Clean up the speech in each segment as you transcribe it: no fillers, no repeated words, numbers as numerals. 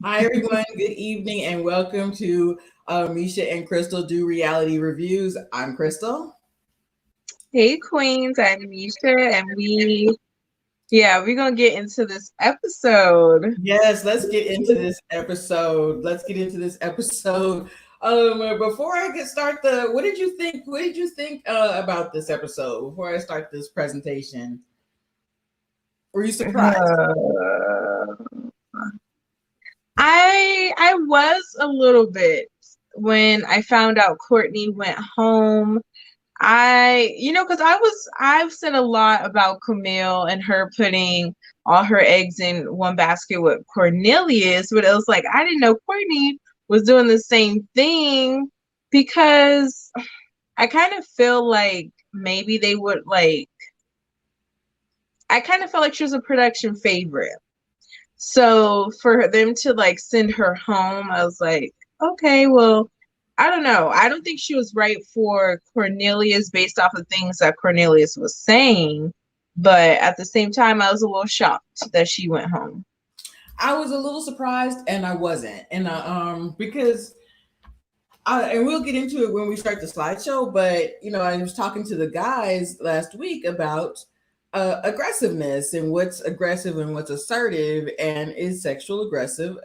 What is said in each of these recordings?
Hi, everyone. Good evening, and welcome to Misha and Crystal Do Reality Reviews. I'm Crystal. Hey Queens, I'm Misha, and we're gonna get into this episode. Yes, let's get into this episode. Before I get start, what did you think? What did you think about this episode? Before I start this presentation, were you surprised? Uh, I was a little bit when I found out Courtney went home. Because I've said a lot about Camille and her putting all her eggs in one basket with Cornelius, but it was like I didn't know Courtney was doing the same thing because I kind of feel like maybe they would like. I kind of felt like she was a production favorite. So for them to like send her home, I was like, okay, well, I don't know. I don't think she was right for Cornelius based off of things that Cornelius was saying. But at the same time, I was a little shocked that she went home. I was a little surprised, and I wasn't, and because and we'll get into it when we start the slideshow. But I was talking to the guys last week about aggressiveness and what's aggressive and what's assertive, and is sexual aggressive.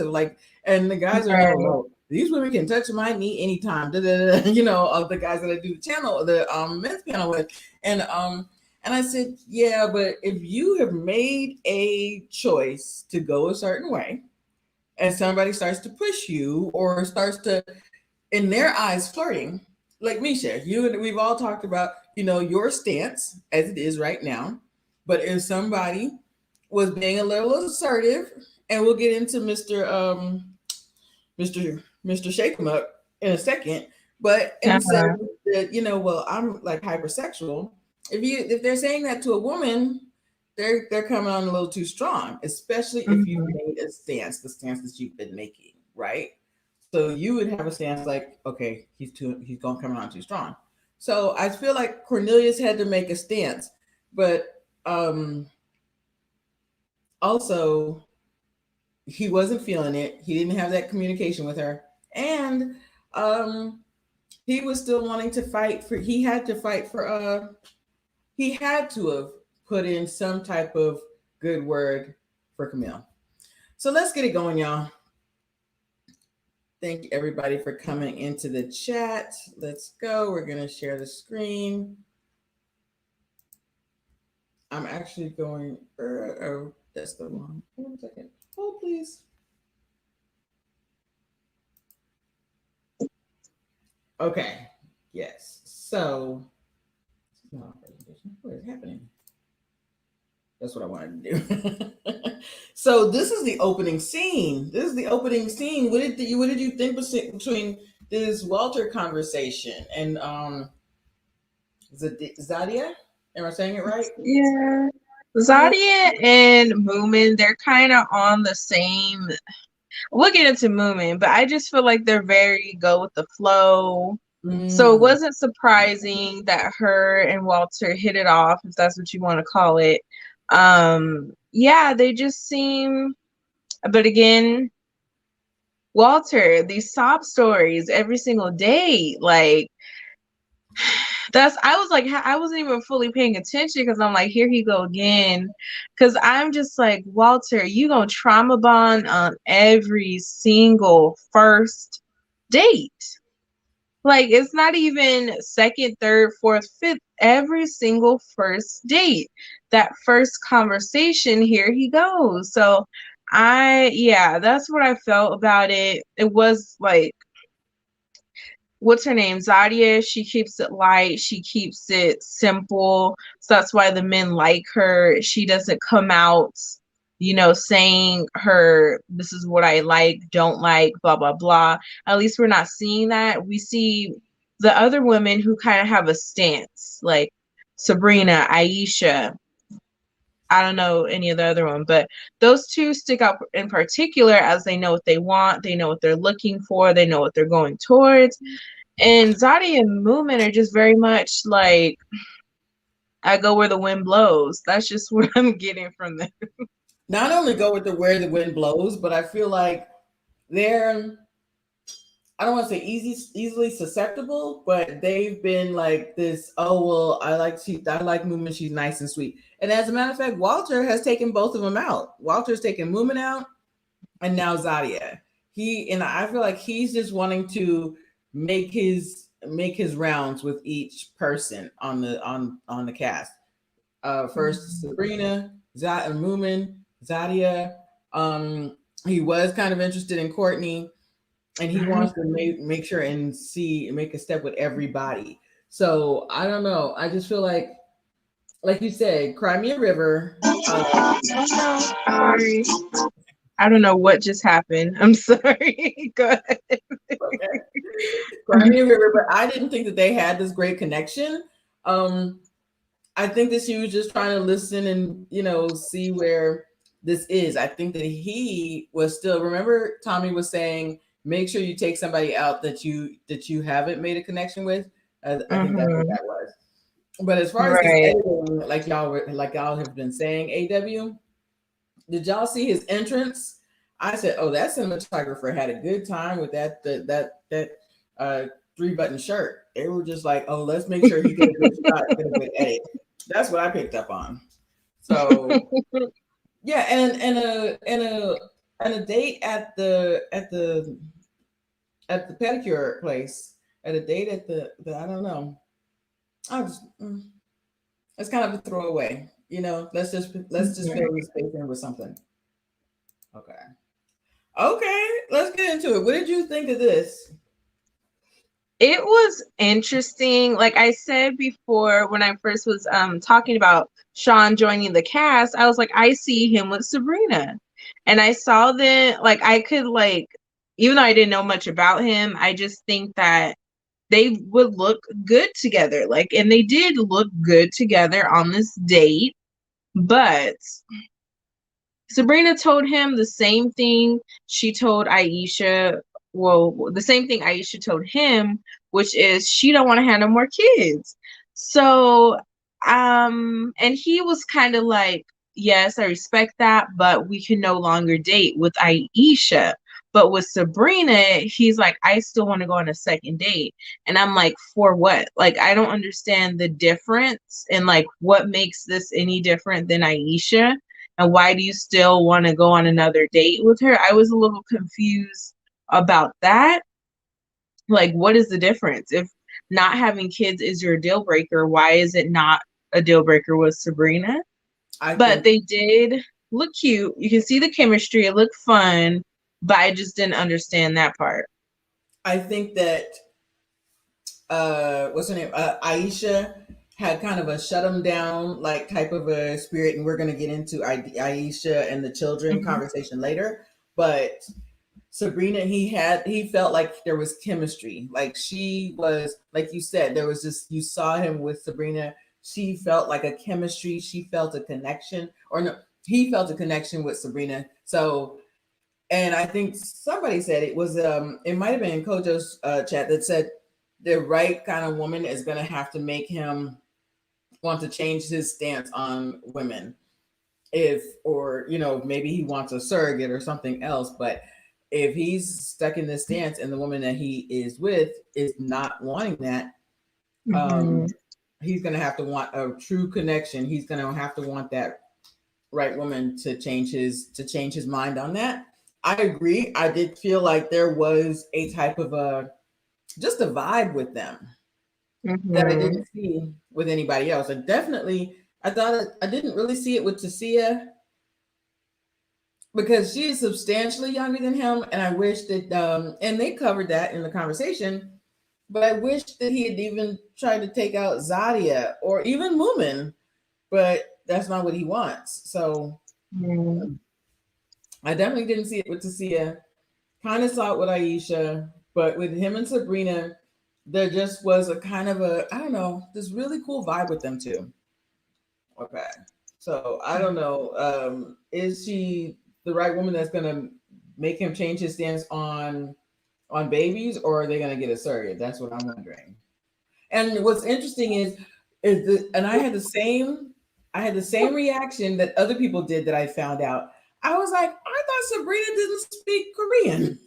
Like, and the guys are Right. well, these women can touch my knee anytime. Of the guys that I do the channel, the men's panel with, and I said, yeah, but if you have made a choice to go a certain way, and somebody starts to push you or starts to, in their eyes, flirting, like Misha, you and we've all talked about, your stance as it is right now. But if somebody was being a little assertive, and we'll get into Mr. Shake 'em up in a second, but and said Uh-huh. that, well, I'm like hypersexual. If they're saying that to a woman, they're coming on a little too strong, especially if you've Mhm. made a stance, the stance that you've been making, right? So you would have a stance like, okay, he's going coming on too strong. So I feel like Cornelius had to make a stance, but also he wasn't feeling it. He didn't have that communication with her, and um, he was still wanting to fight for. He had to fight for. He had to have put in some type of good word for Camille. So let's get it going, y'all. Thank you everybody for coming into the chat. Let's go. We're going to share the screen. I'm actually going, oh, that's the wrong. 1 second. Hold, please. Okay. Yes. So, what is happening? That's what I wanted to do. So this is the opening scene. What did you think between this Walter conversation and Zadia? Am I saying it right? Yeah. Zadia and Moomin, they're kind of on the same. We'll get into Moomin, but I just feel like they're very go with the flow. So it Mm. wasn't surprising that her and Walter hit it off, if that's what you want to call it. Yeah, they just seem, but again, Walter, these sob stories every single day, like I was like, I wasn't even fully paying attention because I'm like, here he go again. Because I'm just like, Walter, you gonna trauma bond on every single first date. Like, it's not even second, third, fourth, fifth. Every single first date, that first conversation, here he goes. So yeah, that's what I felt about it. It was like, what's her name? Zadia. She keeps it light. She keeps it simple. So that's why the men like her. She doesn't come out, saying this is what I like, don't like, blah, blah, blah. At least we're not seeing that. We see the other women who kind of have a stance, like Sabrina, Aisha. I don't know any of the other one, but those two stick out in particular as they know what they want, they know what they're looking for, they know what they're going towards. And Zadi and Moomin are just very much like, I go where the wind blows. That's just what I'm getting from them. Not only go with the where the wind blows, but I feel like they're, I don't want to say easily susceptible, but they've been like this. Oh well, I like Moomin. She's nice and sweet. And as a matter of fact, Walter has taken both of them out. Walter's taken Moomin out, and now Zadia. I feel like he's just wanting to make his rounds with each person on the cast. First Sabrina, Moomin, Zadia. He was kind of interested in Courtney, and he wants to make sure and make a step with everybody. So I don't know. I just feel like you said, Cry Me a River. Sorry. I don't know what just happened. I'm sorry. Go ahead. Okay. Cry Me a River, but I didn't think that they had this great connection. I think that she was just trying to listen and, see where this is. I think that he was still, remember Tommy was saying, make sure you take somebody out that you haven't made a connection with. I think that's what that was. But as far as this editing, like y'all have been saying, AW, did y'all see his entrance? I said, oh, that cinematographer had a good time with that 3-button shirt. They were just like, oh, let's make sure he gets a good shot, get a good edit. That's what I picked up on. So yeah, and a date at the pedicure place, at a date at the I don't know. It's kind of a throwaway, Let's just fill the space in with something. Okay, let's get into it. What did you think of this? It was interesting. Like I said before, when I first was talking about Sean joining the cast, I was like, I see him with Sabrina. And I saw that, like, I could, like, even though I didn't know much about him, I just think that they would look good together. Like, and they did look good together on this date. But Sabrina told him the same thing she told Aisha. Well, the same thing Aisha told him, which is she don't want to have no more kids. So, and he was kind of like, yes, I respect that, but we can no longer date with Aisha. But with Sabrina, he's like, I still want to go on a second date. And I'm like, for what? Like, I don't understand the difference and like what makes this any different than Aisha. And why do you still want to go on another date with her? I was a little confused about that. Like, what is the difference? If not having kids is your deal breaker, why is it not a deal breaker with Sabrina? But they did look cute. You can see the chemistry. It looked fun, but I just didn't understand that part. I think that what's her name? Aisha had kind of a shut them down like type of a spirit, and we're going to get into Aisha and the children conversation later. But Sabrina, he felt like there was chemistry. Like she was, like you said, there was just, you saw him with Sabrina. She felt like a chemistry. She felt a connection, or no, he felt a connection with Sabrina. So, and I think somebody said it was, it might have been in Kojo's chat that said the right kind of woman is going to have to make him want to change his stance on women. Or maybe he wants a surrogate or something else, but if he's stuck in this stance and the woman that he is with is not wanting that, he's going to have to want a true connection. He's going to have to want that right woman to change his mind on that. I agree. I did feel like there was a type of a just a vibe with them that I Mm-hmm. didn't see with anybody else. And definitely, I didn't really see it with Tasia because she is substantially younger than him, and I wish that and they covered that in the conversation. But I wish that he had even tried to take out Zadia or even Moomin, but that's not what he wants. So I definitely didn't see it with Tasia. Kind of saw it with Aisha, but with him and Sabrina, there just was a kind of a, I don't know, this really cool vibe with them too. Okay. So I don't know. Is she the right woman that's gonna make him change his stance on babies, or are they gonna get a surrogate? That's what I'm wondering. And what's interesting and I had the same reaction that other people did that I found out. I was like, I thought Sabrina didn't speak Korean,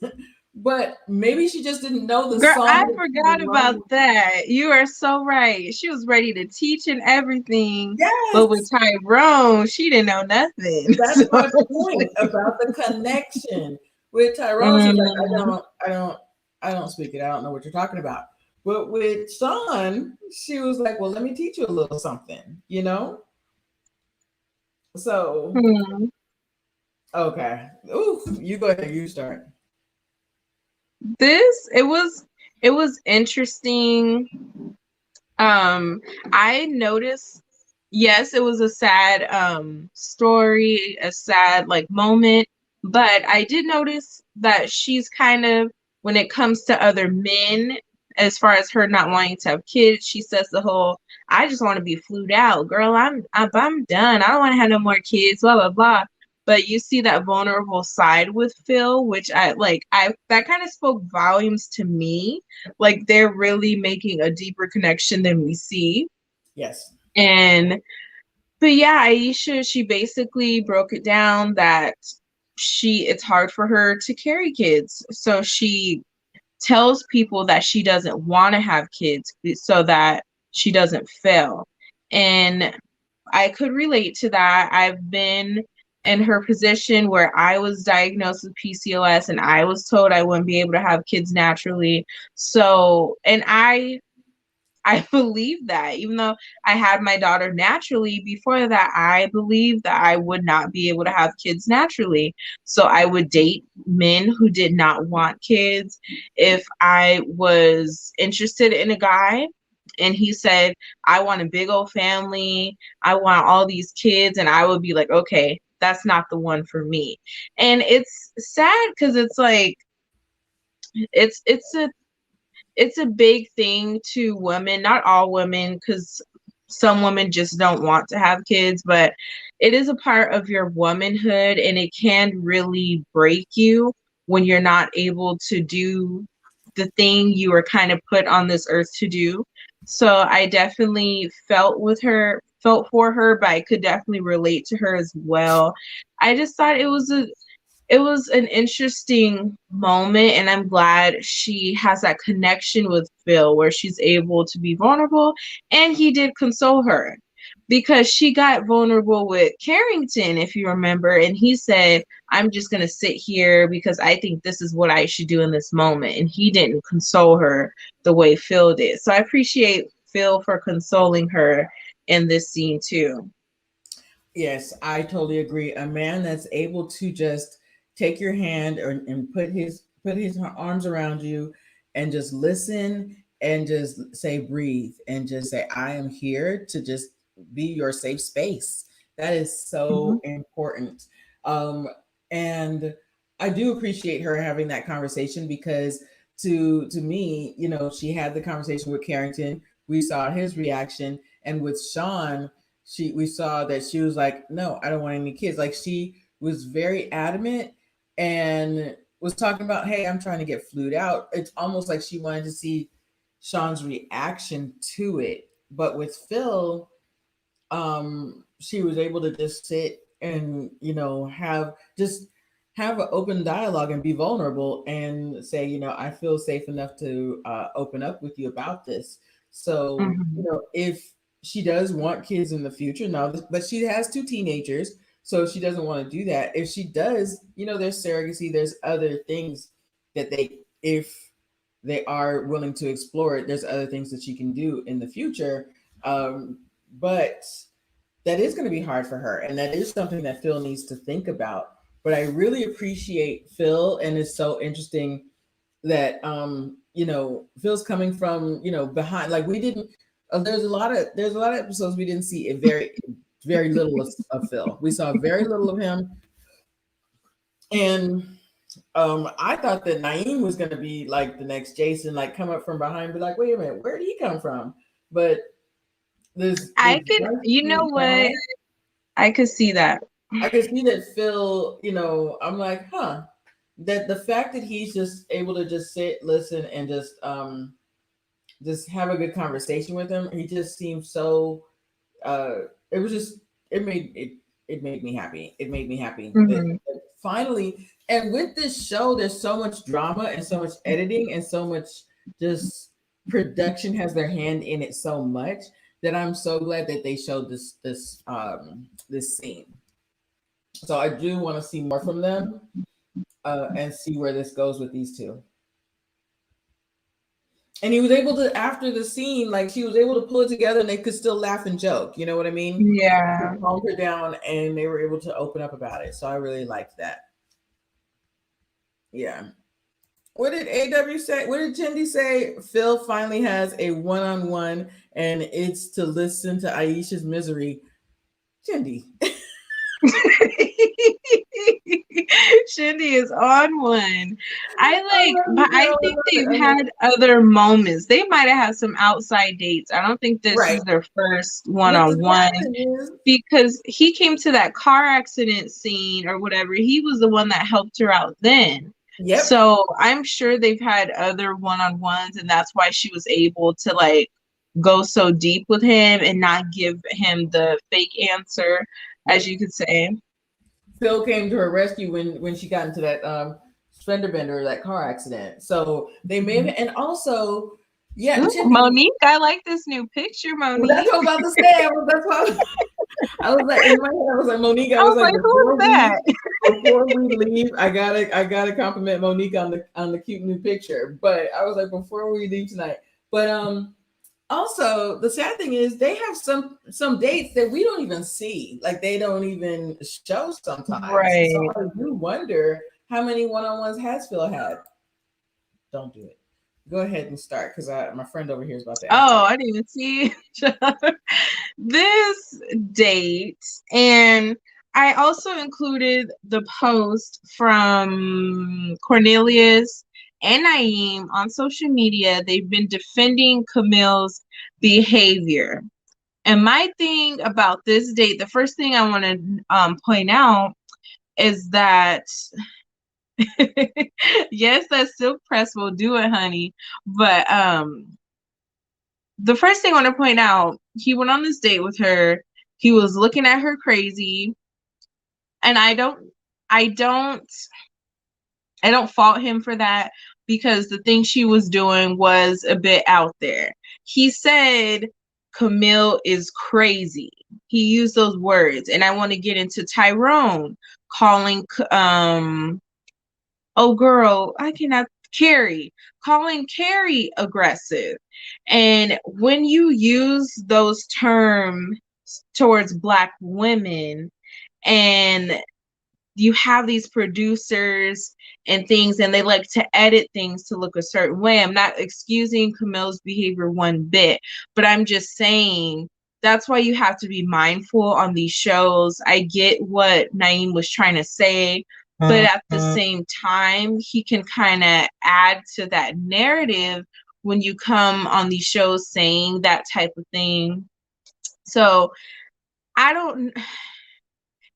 but maybe she just didn't know the Girl, I song that she was forgot about learning. that. You are so right. She was ready to teach and everything, but with Yes, Tyrone, she didn't know nothing. that's So my point about the connection with Tyrone. She's like, mm, I don't speak it. I don't know what you're talking about. But with Sean, she was like, well, let me teach you a little something, you know? So, hmm. okay. Ooh, you go ahead, you start. This it was interesting. I noticed, yes, it was a sad story, a sad like moment, but I did notice that she's kind of, when it comes to other men, as far as her not wanting to have kids, she says the whole, I just want to be flued out, girl. I'm done. I don't want to have no more kids, blah blah blah. But you see that vulnerable side with Phil, which I that kind of spoke volumes to me, like they're really making a deeper connection than we see. Yes. And but yeah, Aisha, she basically broke it down that it's hard for her to carry kids. So she tells people that she doesn't want to have kids so that she doesn't fail. And I could relate to that. I've been in her position where I was diagnosed with PCOS and I was told I wouldn't be able to have kids naturally. So, and I believe that, even though I had my daughter naturally, before that, I believed that I would not be able to have kids naturally. So I would date men who did not want kids. If I was interested in a guy and he said, I want a big old family, I want all these kids, and I would be like, okay, that's not the one for me. And it's sad because it's like, it's a big thing to women, not all women, because some women just don't want to have kids, but it is a part of your womanhood and it can really break you when you're not able to do the thing you were kind of put on this earth to do. So I definitely felt for her, but I could definitely relate to her as well. I just thought it was an interesting moment, and I'm glad she has that connection with Phil where she's able to be vulnerable, and he did console her because she got vulnerable with Carrington, if you remember, and he said, I'm just going to sit here because I think this is what I should do in this moment, and he didn't console her the way Phil did. So I appreciate Phil for consoling her in this scene too. Yes, I totally agree. A man that's able to just take your hand and put his arms around you and just listen and just say breathe and just say I am here to just be your safe space. That is Mhm. so important. Um and I do appreciate her having that conversation because to me, you know, she had the conversation with Carrington. We saw his reaction, and with Sean, we saw that she was like, no, I don't want any kids. Like she was very adamant and was talking about, hey, I'm trying to get flued out. It's almost like she wanted to see Sean's reaction to it. But with Phil, she was able to just sit and, you know, have an open dialogue and be vulnerable and say, you know, I feel safe enough to open up with you about this. So, you Mhm. know, if she does want kids in the future, now, but she has two teenagers, so she doesn't want to do that. If she does, you know, there's surrogacy, there's other things that they, if they are willing to explore it, there's other things that she can do in the future. But that is going to be hard for her, and that is something that Phil needs to think about. But I really appreciate Phil, and it's so interesting that Phil's coming from behind. Like we didn't. There's a lot of episodes we didn't see a very little of Phil. We saw very little of him, and I thought that Naeem was going to be like the next Jason, like come up from behind, and be like, wait a minute, where did he come from? But I could, you know what? I could see that. I could see that Phil, I'm like, huh. That the fact that he's just able to just sit, listen, and just have a good conversation with him. He just seems so it was just it made me happy. It made me happy. That finally, and with this show, there's so much drama and so much editing and so much just production has their hand in it so much that I'm so glad that they showed this scene. So I do want to see more from them and see where this goes with these two. And he was able to, after the scene, like she was able to pull it together and they could still laugh and joke. You know what I mean? Yeah. Calm her down and they were able to open up about it. So I really liked that. Yeah. What did AW say? What did Jindy say? Phil finally has a one-on-one and it's to listen to Aisha's misery. Jindy. Shindy is on one. But I think they've had other moments. They might have had some outside dates. I don't think this is their first one-on-one because he came to that car accident scene or whatever. He was the one that helped her out then. Yep. So I'm sure they've had other one-on-ones, and that's why she was able to like go so deep with him and not give him the fake answer, as you could say. Phil came to her rescue when she got into that fender bender, that car accident. So they may have, and also, yeah, Monique, I like this new picture, Monique. Well, that's what I was about to say. That's why I was like, in my head, I was like, Monique. I was like, who's that? Before we leave, I gotta compliment Monique on the cute new picture. But I was like, before we leave tonight. But also, the sad thing is they have some dates that we don't even see. Like they don't even show sometimes. Right. So I do wonder how many one-on-ones has Phil had. Don't do it. Go ahead and start because my friend over here is about to answer. Oh, I didn't even see this date. And I also included the post from Cornelius and Naeem on social media. They've been defending Camille's behavior. And my thing about this date, the first thing I want to point out is that yes, that silk press will do it, honey. But the first thing I want to point out, he went on this date with her. He was looking at her crazy. And I don't fault him for that because the thing she was doing was a bit out there. He said Camille is crazy. He used those words. And I want to get into Tyrone calling oh girl, I cannot calling Carrie aggressive. And when you use those terms towards Black women and you have these producers and things and they like to edit things to look a certain way. I'm not excusing Camille's behavior one bit, but I'm just saying that's why you have to be mindful on these shows. I get what Naeem was trying to say, but at the same time, he can kind of add to that narrative when you come on these shows saying that type of thing. So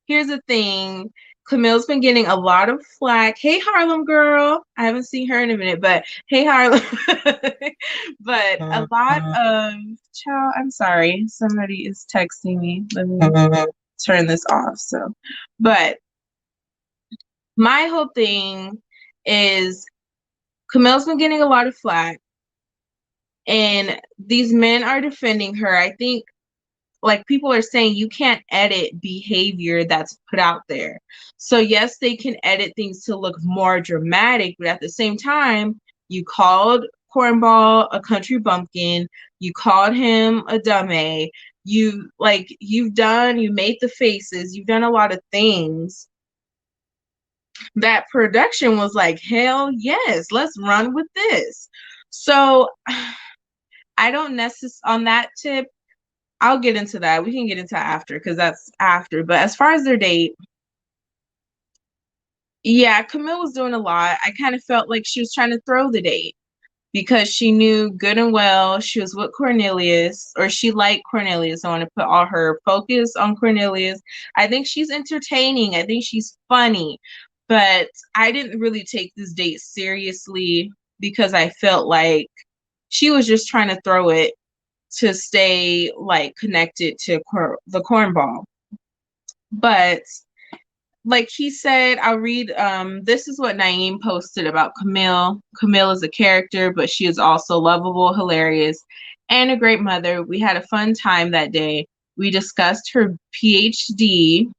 here's the thing. Camille's been getting a lot of flack. Hey, Harlem girl. I haven't seen her in a minute, but hey, Harlem. But a lot of, child, I'm sorry. Somebody is texting me. Let me turn this off. So, but my whole thing is Camille's been getting a lot of flack and these men are defending her. I think like people are saying you can't edit behavior that's put out there. So yes, they can edit things to look more dramatic, but at the same time, you called Cornball a country bumpkin. You called him a dummy. You made the faces. You've done a lot of things. That production was like, hell yes, let's run with this. So I don't necessarily on that tip. I'll get into that. We can get into after because that's after. But as far as their date, yeah, Camille was doing a lot. I kind of felt like she was trying to throw the date because she knew good and well she was with Cornelius, or she liked Cornelius. I want to put all her focus on Cornelius. I think she's entertaining. I think she's funny. But I didn't really take this date seriously because I felt like she was just trying to throw it to stay like connected to the cornball. But like he said, I'll read this is what Naeem posted about Camille. Camille is a character, but she is also lovable, hilarious, and a great mother. We had a fun time that day. We discussed her PhD,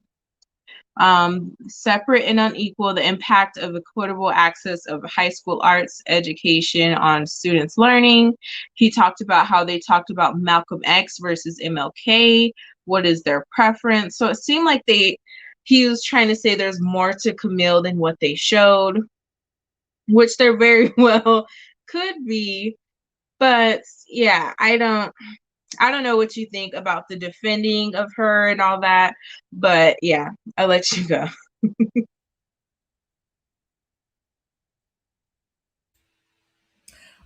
separate and unequal, the impact of equitable access of high school arts education on students' learning. He talked about how they talked about Malcolm X versus MLK. What is their preference? So it seemed like he was trying to say there's more to Camille than what they showed, which there very well could be. But yeah, I don't know what you think about the defending of her and all that. But yeah, I'll let you go.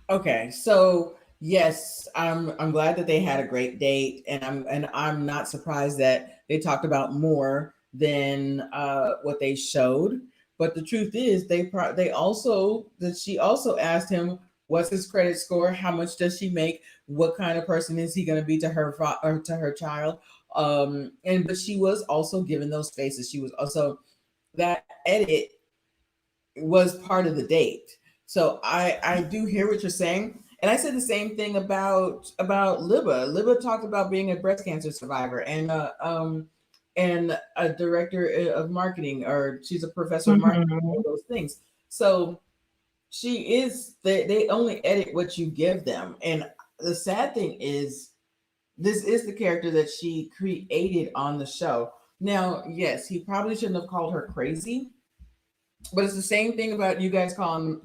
Okay, so yes, I'm glad that they had a great date, and I'm not surprised that they talked about more than what they showed. But the truth is, they also that she also asked him what's his credit score, how much does she make, what kind of person is he going to be to or to her child, and but she was also given those spaces. She was also that edit was part of the date. So I do hear what you're saying. And I said the same thing about Libba. Libba talked about being a breast cancer survivor and a director of marketing, or she's a professor of marketing, Mm-hmm. all those things. So she is they only edit what you give them. And the sad thing is this is the character that she created on the show. Now, yes, he probably shouldn't have called her crazy, but it's the same thing about you guys calling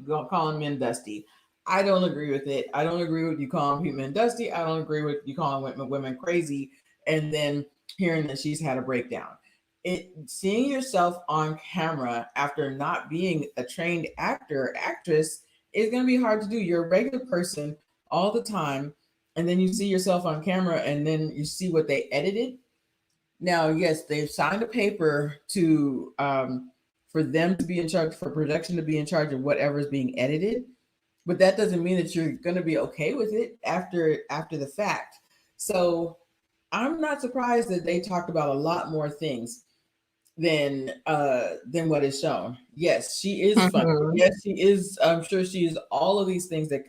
men dusty. I don't agree with it. I don't agree with you calling men dusty. I don't agree with you calling women crazy, and then hearing that she's had a breakdown. Seeing yourself on camera after not being a trained actor or actress is going to be hard to do. You're a regular person all the time, and then you see yourself on camera, and then you see what they edited. Now, yes, they've signed a paper to for them to be in charge, for production to be in charge of whatever is being edited, but that doesn't mean that you're going to be okay with it after the fact. So I'm not surprised that they talked about a lot more things than what is shown. Yes, she is funny. Mm-hmm. Yes, she is. I'm sure she is all of these things that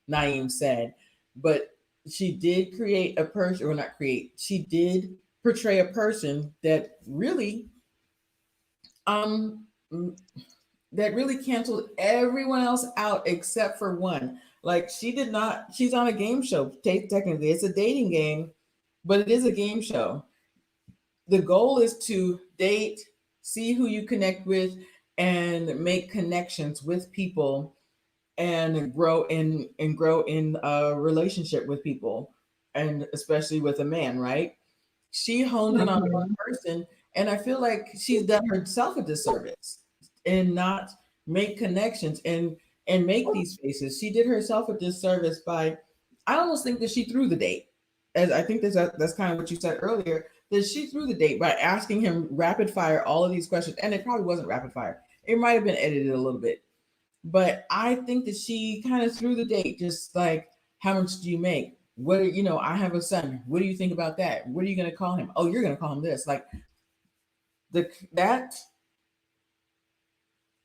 Naeem said, but she did create a person, or not create. She did portray a person um that really canceled everyone else out except for one. Like she did not. She's on a game show. Technically, it's a dating game, but it is a game show. The goal is to date, see who you connect with, and make connections with people, and grow in a relationship with people, and especially with a man, right? She honed in on one Mm-hmm. person, and I feel like she's done herself a disservice and not make connections and make these faces. She did herself a disservice by, I almost think that she threw the date. As I think that's kind of what you said earlier, that she threw the date by asking him rapid fire all of these questions, and it probably wasn't rapid fire. It might have been edited a little bit, but I think that she kind of threw the date, just like, how much do you make? What are, I have a son. What do you think about that? What are you going to call him? Oh, you're going to call him this. Like that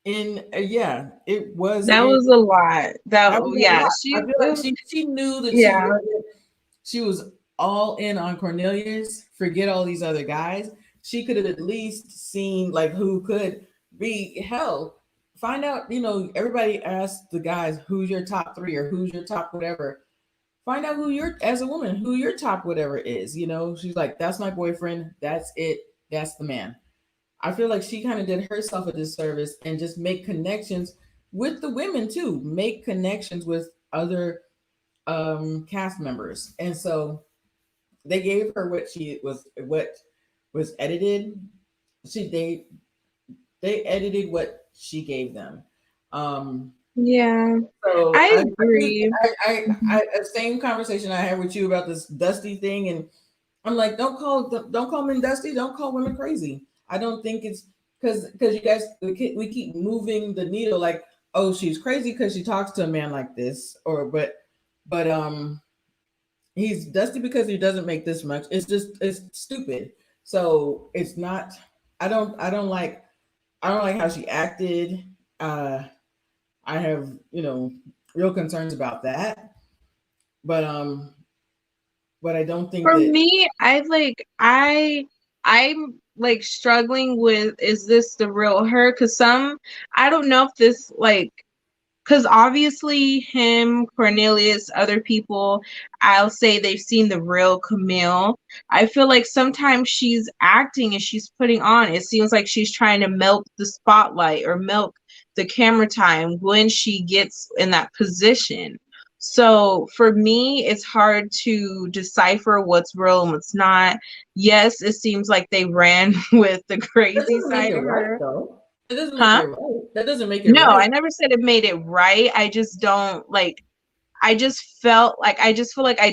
in yeah, it was That in was a lot. I That was a yeah, lot. I feel like she knew that yeah. she was all in on Cornelius. Forget all these other guys. She could have at least seen like who could be hell. find out, everybody asks the guys, who's your top three or who's your top whatever. Find out who your, as a woman, who your top whatever is. She's like, that's my boyfriend. That's it. That's the man. I feel like she kind of did herself a disservice and just make connections with the women too. Make connections with other cast members. And so they gave her what was edited. She they edited what she gave them. Um, Yeah, so I I think agree. Mhm. same conversation I had with you about this Dusty thing, and I'm like, don't call men Dusty, don't call women crazy. I don't think it's because you guys we keep moving the needle like, oh, she's crazy because she talks to a man like this, or but he's Dusty because he doesn't make this much. It's stupid. So it's not. I don't like how she acted. Uh, I have real concerns about that. But I don't think For that. me, I'm like struggling with, is this the real her? Because I don't know if this like, because obviously him, Cornelius, other people, I'll say they've seen the real Camille. I feel like sometimes she's acting and she's putting on. It seems like she's trying to milk the spotlight or milk the camera time when she gets in that position. So for me, it's hard to decipher what's real and what's not. Yes, it seems like they ran with the That crazy doesn't make side it of right, her. though. That doesn't make Huh? it right. That doesn't make it No, right. I never said it made it right. I just don't like, I just feel like I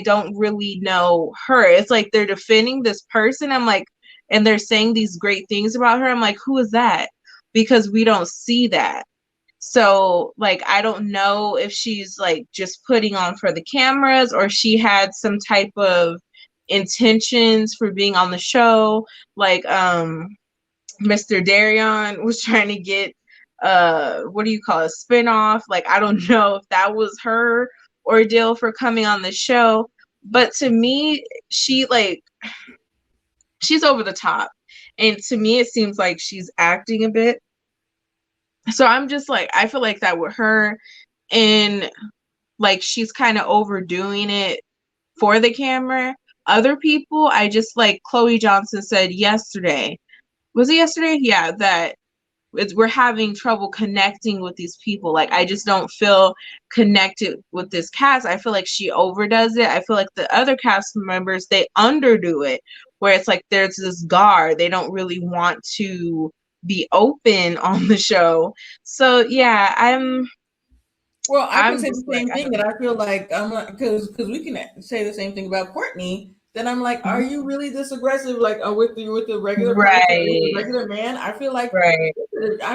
don't really know her. It's like they're defending this person. I'm like, and they're saying these great things about her. I'm like, who is that? Because we don't see that. So, like, I don't know if she's like just putting on for the cameras or she had some type of intentions for being on the show. Like, Mr. Darion was trying to get what do you call it, a spinoff. Like, I don't know if that was her ordeal for coming on the show. But to me, she's over the top. And to me it seems like she's acting a bit. So I'm just like, I feel like that with her, and like she's kind of overdoing it for the camera. Other people, I just like Chloe Johnson said yesterday. Was it yesterday? Yeah, that we're having trouble connecting with these people. Like, I just don't feel connected with this cast. I feel like she overdoes it. I feel like the other cast members, they underdo it, where it's like there's this guard. They don't really want to be open on the show. So yeah, Well, I can I'm say the just like, same I thing don't that know. I feel like I'm like because we can say the same thing about Courtney. Then I'm like, are Mhm. you really this aggressive? Like with the regular person, with the Right, regular man? right. I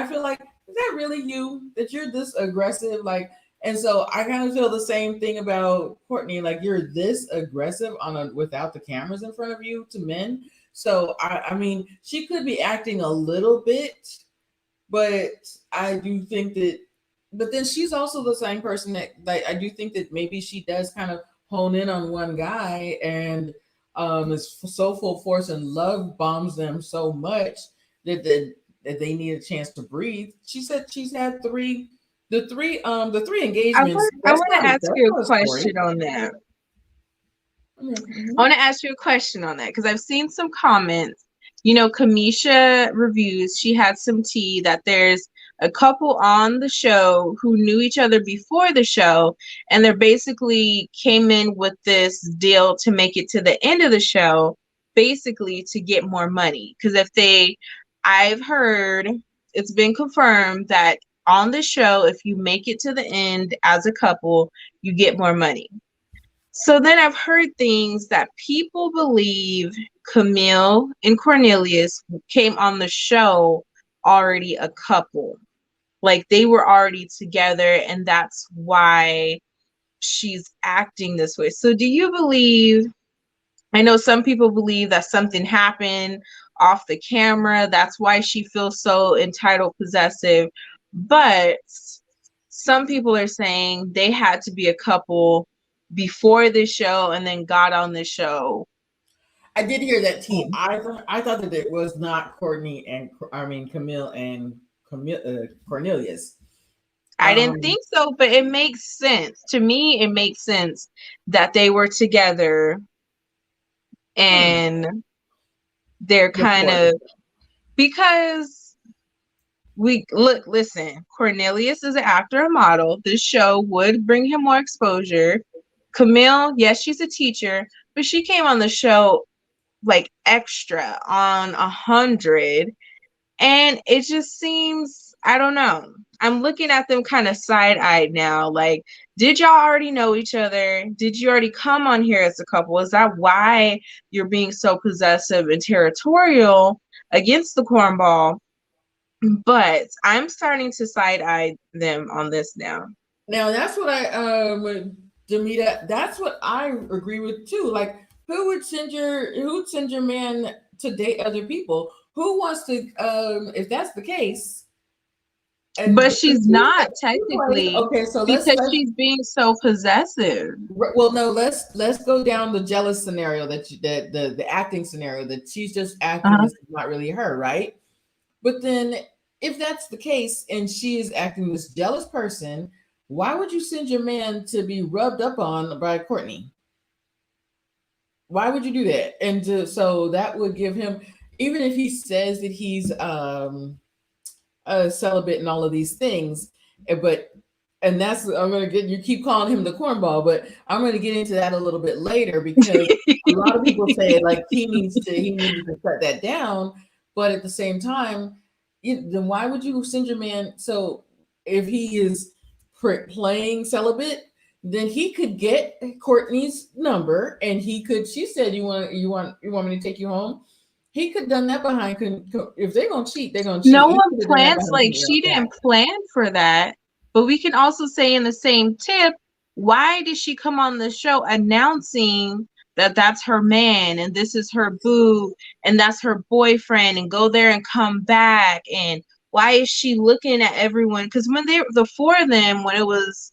feel like is that really you that you're this aggressive? Like, and so I kind of feel the same thing about Courtney. Like you're this aggressive without the cameras in front of you to men. So I mean, she could be acting a little bit, but I do think that, but then she's also the same person that, like, I do think that maybe she does kind of hone in on one guy and is so full force and love bombs them so much that they need a chance to breathe. She said she's had the three engagements. I That's want to ask that's you not a a story. question on that. I Mhm. want to ask you a question on that because I've seen some comments. You know, Kamisha reviews, she had some tea that there's a couple on the show who knew each other before the show, and they're basically came in with this deal to make it to the end of the show, basically to get more money. Because I've heard, it's been confirmed that on the show, if you make it to the end as a couple, you get more money. So then I've heard things that people believe Camille and Cornelius came on the show already a couple. Like they were already together, and that's why she's acting this way. So do you believe? I know some people believe that something happened off the camera. That's why she feels so entitled, possessive. But some people are saying they had to be a couple before the show and then got on the show. I did hear that tea. I thought that it was not Courtney and I mean Camille and Cornelius. I didn't think so, but it makes sense. To me, it makes sense that they were together and they're kind of, because listen, Cornelius is an actor and model. This show would bring him more exposure. Camille, yes, she's a teacher, but she came on the show like extra on 100. And it just seems, I don't know. I'm looking at them kind of side-eyed now. Like, did y'all already know each other? Did you already come on here as a couple? Is that why you're being so possessive and territorial against the cornball? But I'm starting to side-eye them on this now. Now that's what Demita, that's what I agree with too. Like, who'd send your man to date other people? Who wants to if that's the case? But she's not technically. Okay, so because she's being so possessive. Well, no, let's go down the jealous scenario the acting scenario that she's just acting. This is not really her, right? But then if that's the case and she is acting this jealous person, why would you send your man to be rubbed up on by Courtney? Why would you do that? And so that would give him, even if he says that he's a celibate and all of these things, and that's, I'm going to get, you keep calling him the cornball, but I'm going to get into that a little bit later, because a lot of people say like he needs to cut that down. But at the same time, then why would you send your man? So if he is playing celibate, then he could get Courtney's number and he could, she said, you want me to take you home? He could have done that behind, if they're going to cheat, they're going to cheat. No one plans, like she didn't plan for that. But we can also say in the same tip, why did she come on the show announcing that that's her man and this is her boo and that's her boyfriend, and go there and come back? And why is she looking at everyone? Because when the four of them, when it was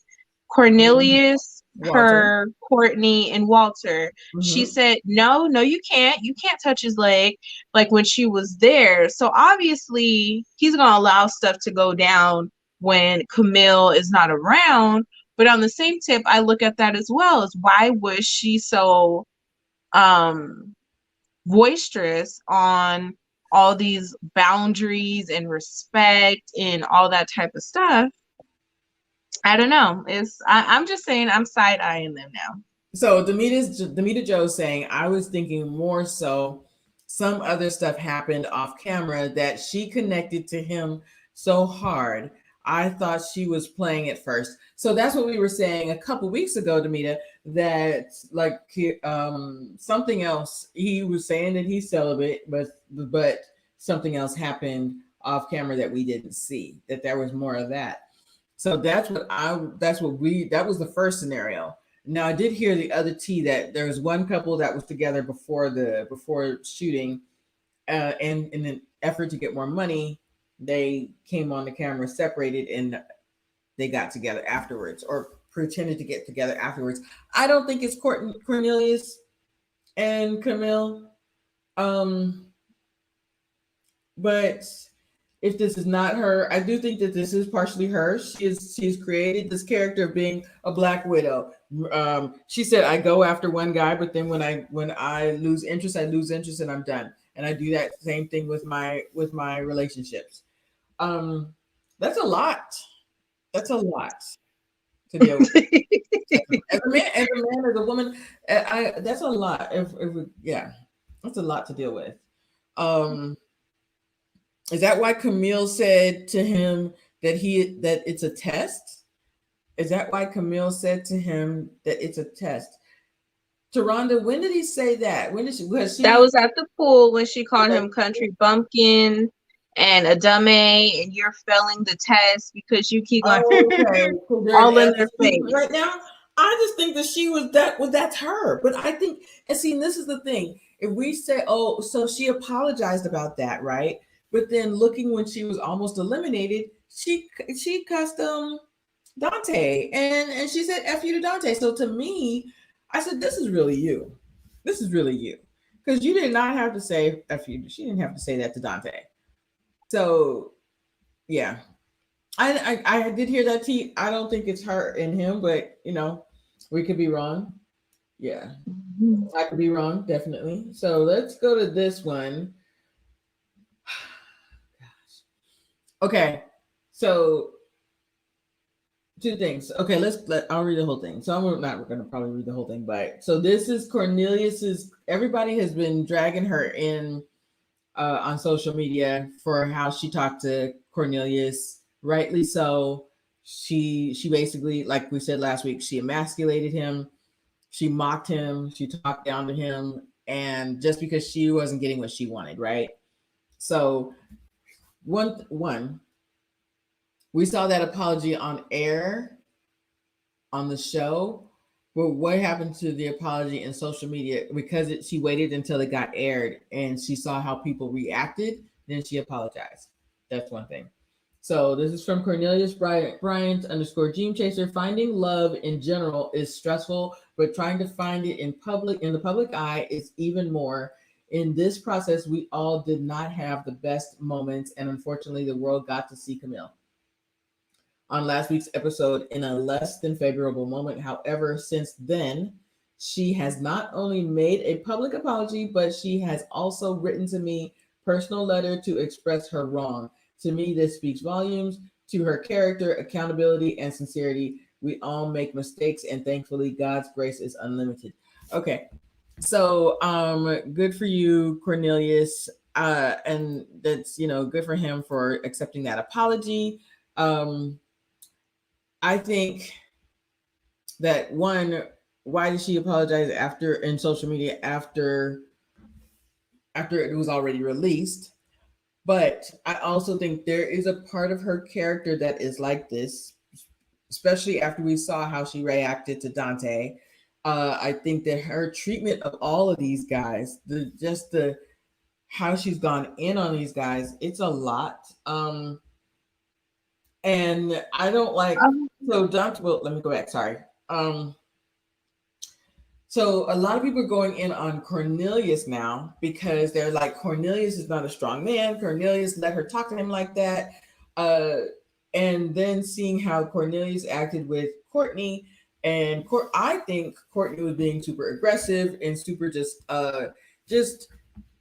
Cornelius, her, Courtney, and Walter, she said, no, you can't touch his leg, like when she was there. So obviously he's gonna allow stuff to go down when Camille is not around. But on the same tip, I look at that as well, as why was she so boisterous on all these boundaries and respect and all that type of stuff? I don't know. I'm just saying, I'm side-eyeing them now. So Demita Joe saying, I was thinking more so some other stuff happened off camera that she connected to him so hard. I thought she was playing at first. So that's what we were saying a couple weeks ago, Demita, that like something else. He was saying that he's celibate, but something else happened off camera that we didn't see, that there was more of that. So that was the first scenario. Now I did hear the other tea that there was one couple that was together before shooting, and in an effort to get more money, they came on the camera separated and they got together afterwards, or pretended to get together afterwards. I don't think it's Cornelius and Camille, but if this is not her, I do think that this is partially her. She's created this character of being a Black Widow. She said, I go after one guy, but then when I lose interest, and I'm done. And I do that same thing with my relationships. That's a lot. That's a lot to deal with. as a man, as a woman, that's a lot. That's a lot to deal with. Is that why Camille said to him that it's a test? Is that why Camille said to him that it's a test? Taronda, when did he say that? When did she? That was at the pool when she called him country bumpkin and a dummy, and you're failing the test because you keep going all in their face. Right now, I just think that that's her. But I think, and see, this is the thing. If we say, oh, so she apologized about that, right? But then looking when she was almost eliminated, she cussed Dante, and she said F you to Dante. So to me, I said, this is really you. This is really you. Because you did not have to say F you. She didn't have to say that to Dante. So yeah. I did hear that T. I don't think it's her and him, but we could be wrong. Yeah, Mhm. I could be wrong, definitely. So let's go to this one. Okay, so two things. Okay, I'll read the whole thing. So I'm not going to probably read the whole thing, but so this is Cornelius's. Everybody has been dragging her in on social media for how she talked to Cornelius. Rightly so. She basically, like we said last week, she emasculated him. She mocked him. She talked down to him, and just because she wasn't getting what she wanted, right? So one, we saw that apology on air on the show. But what happened to the apology in social media? Because she waited until it got aired and she saw how people reacted, then she apologized. That's one thing. So this is from Cornelius Bryant underscore Dream Chaser. Finding love in general is stressful, but trying to find it in the public eye is even more. In this process, we all did not have the best moments, and unfortunately, the world got to see Camille on last week's episode in a less than favorable moment. However, since then, she has not only made a public apology, but she has also written to me personal letter to express her wrong. To me, this speaks volumes to her character, accountability, and sincerity. We all make mistakes, and thankfully, God's grace is unlimited. Okay, so good for you, Cornelius, and that's good for him for accepting that apology. Um, I think that one, why did she apologize after in social media after it was already released? But I also think there is a part of her character that is like this, especially after we saw how she reacted to Dante. I think that her treatment of all of these guys, the how she's gone in on these guys, it's a lot. And I don't like Um, so Dante. Well, let me go back. Sorry. Um, So a lot of people are going in on Cornelius now because they're like, Cornelius is not a strong man. Cornelius let her talk to him like that. Uh, and then seeing how Cornelius acted with Courtney, and I think Courtney was being super aggressive and super just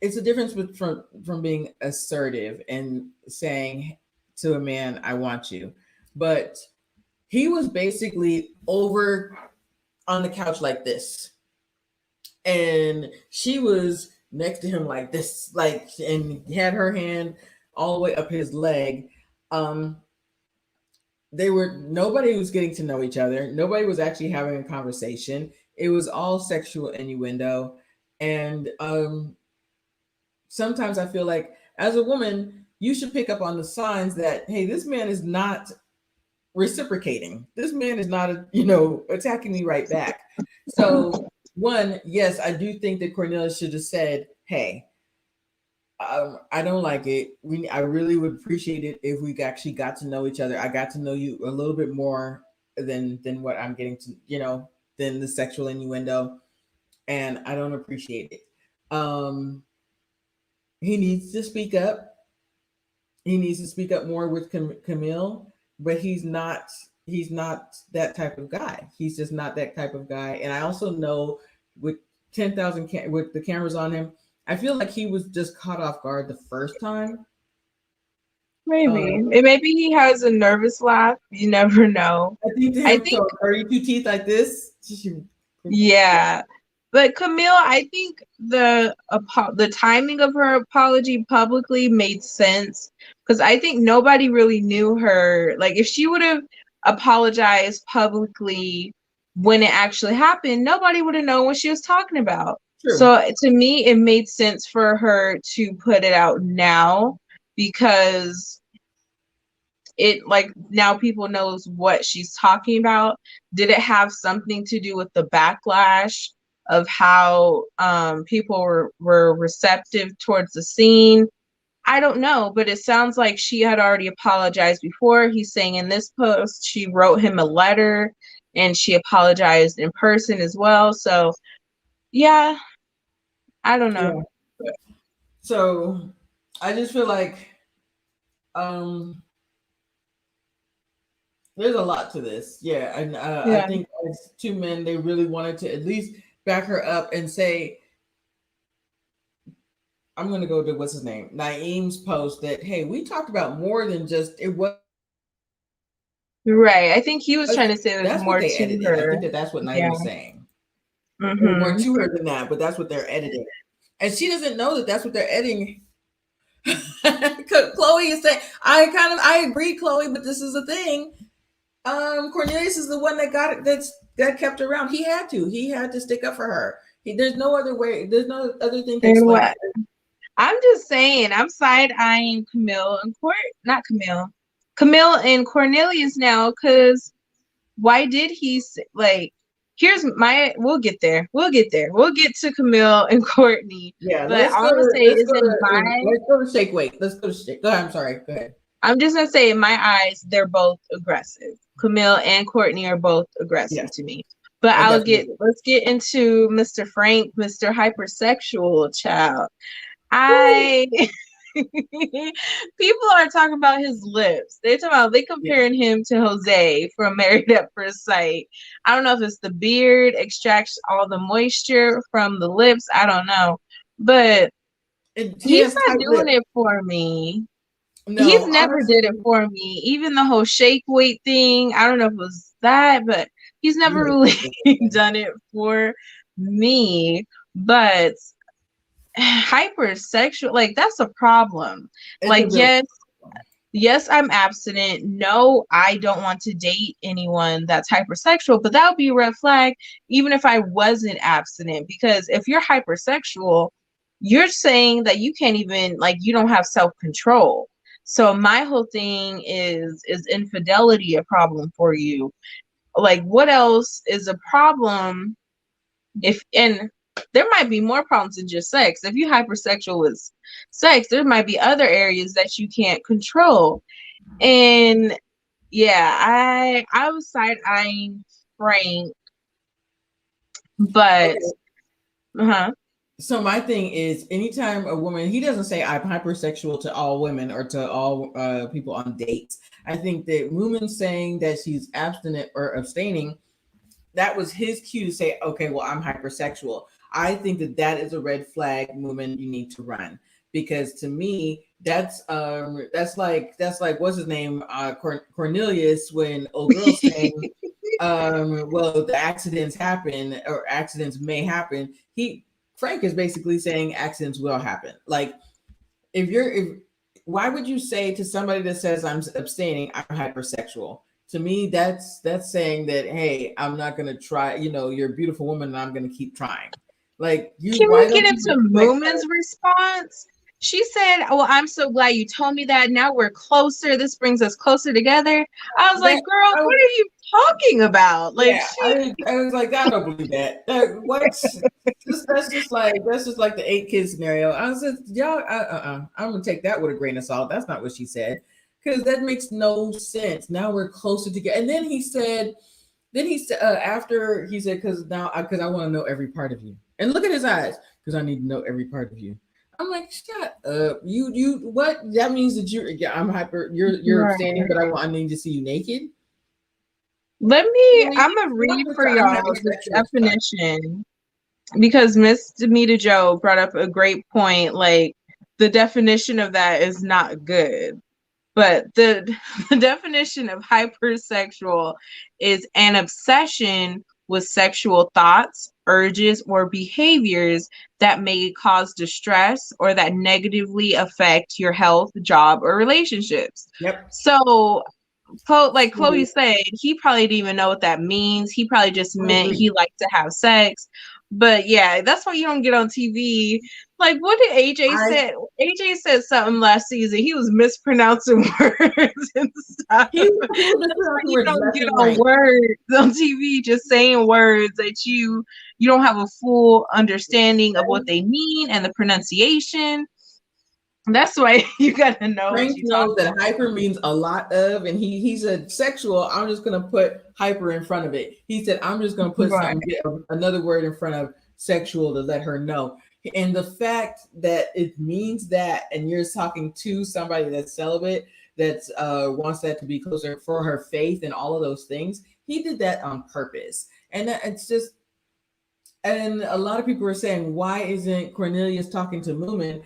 it's a difference from being assertive and saying to a man, "I want you," but he was basically over on the couch like this, and she was next to him like this, like, and had her hand all the way up his leg. um nobody was getting to know each other, nobody was actually having a conversation, it was all sexual innuendo. And sometimes I feel like as a woman you should pick up on the signs that, hey, this man is not reciprocating. This man is not, attacking me right back. So, one, yes, I do think that Cornelius should have said, "Hey, I don't like it. I really would appreciate it if we actually got to know each other. I got to know you a little bit more than what I'm getting to, than the sexual innuendo, and I don't appreciate it." Um, he needs to speak up. He needs to speak up more with Camille, but he's not that type of guy. He's just not that type of guy. And I also know with 10,000 with the cameras on him, I feel like he was just caught off guard the first time. maybe. Um, And maybe he has a nervous laugh. You never know. I think to I him, think, so 32 teeth like this. yeah. But Camille, I think the timing of her apology publicly made sense because I think nobody really knew her. Like if she would have apologized publicly when it actually happened, nobody would have known what she was talking about. True. So to me, it made sense for her to put it out now because it like now people knows what she's talking about. Did it have something to do with the backlash of how people were receptive towards the scene? I don't know, but it sounds like she had already apologized before. He's saying in this post she wrote him a letter and she apologized in person as well. So yeah, I don't know. Yeah. So I just feel like um There's a lot to this. Yeah. And I Yeah. think as two men, they really wanted to at least back her up and say, I'm going to go to what's his name, Naeem's post that, hey, we talked about more than just, it was, Right. I think he was trying to say there's that's what more they to edited. I her. think that that's what Naeem Yeah. was saying. More Mm-hmm. to her than that, but that's what they're editing. And she doesn't know that that's what they're editing. Chloe is saying, I agree, Chloe, but this is the thing. Cornelius is the one that got it. That kept her around. He had to stick up for her. There's no other way. There's no other thing to And explain what? it. I'm just saying, I'm side eyeing Camille and not Camille, Camille and Cornelius now, because why did he like? Here's my. We'll get there. We'll get there. We'll get to Camille and Courtney. Yeah, But all I'm gonna say is let's go to Shake Weight. Let's go to Shake. Go ahead. I'm sorry. Go ahead. I'm just gonna say in my eyes, they're both aggressive. Camille and Courtney are both aggressive to me. But let's get into Mr. Frank, Mr. Hypersexual child. People are talking about his lips. They comparing him to Jose from Married at First Sight. I don't know if it's the beard extracts all the moisture from the lips. I don't know, but he's not doing it for me. No, he's never did it for me. Even the whole shake weight thing, I don't know if it was that, but he's never really done it for me. But hypersexual, like that's a problem. Like, yes, I'm abstinent. No, I don't want to date anyone that's hypersexual, but that would be a red flag even if I wasn't abstinent, because if you're hypersexual, you're saying that you can't even, like, you don't have self-control. So my whole thing is infidelity a problem for you? Like, what else is a problem? And there might be more problems than just sex. If you hypersexual with sex, there might be other areas that you can't control. And yeah, I was side eyeing Frank, but So my thing is, anytime a woman, he doesn't say I'm hypersexual to all women or to all people on dates. I think that women saying that she's abstinent or abstaining, that was his cue to say, okay, well, I'm hypersexual. I think that that is a red flag, woman, you need to run. Because to me, that's like what's his name, Cornelius, when old girl saying, well, the accidents happen or accidents may happen. Frank is basically saying accidents will happen. Like, why would you say to somebody that says I'm abstaining, I'm hypersexual? To me, that's saying that, hey, I'm not gonna try. You're a beautiful woman, and I'm gonna keep trying. Like, can we get into Moomin's response? She said, well, I'm so glad you told me that. Now we're closer. This brings us closer together. I was like, girl, what are you talking about? Like, I was like, I don't believe that. That's just like the 8 kid scenario. I was just, y'all, I'm gonna take that with a grain of salt. That's not what she said, because that makes no sense. Now we're closer together. And then he said, after he said, because I want to know every part of you. And look at his eyes, because I need to know every part of you. I'm like, shut up. You what? That means that you're abstaining, but I need to see you naked. I'm gonna read for y'all the definition, because Miss Demita Joe brought up a great point. Like, the definition of that is not good. But the definition of hypersexual is an obsession with sexual thoughts, urges, or behaviors that may cause distress or that negatively affect your health, job, or relationships. Yep. So, like Chloe said, he probably didn't even know what that means. He probably just meant he liked to have sex. But yeah, that's why you don't get on TV. Like, what did AJ said? AJ said something last season. He was mispronouncing words and stuff. You don't get on words on TV, just saying words that you don't have a full understanding of what they mean and the pronunciation. That's why you gotta know. Frank knows that hyper means a lot of, and he said sexual. I'm just gonna put hyper in front of it. He said I'm just gonna put another word in front of sexual to let her know. And the fact that it means that, and you're talking to somebody that's celibate, that's wants that to be closer for her faith and all of those things. He did that on purpose, and it's just. And a lot of people are saying, why isn't Cornelius talking to Moomin?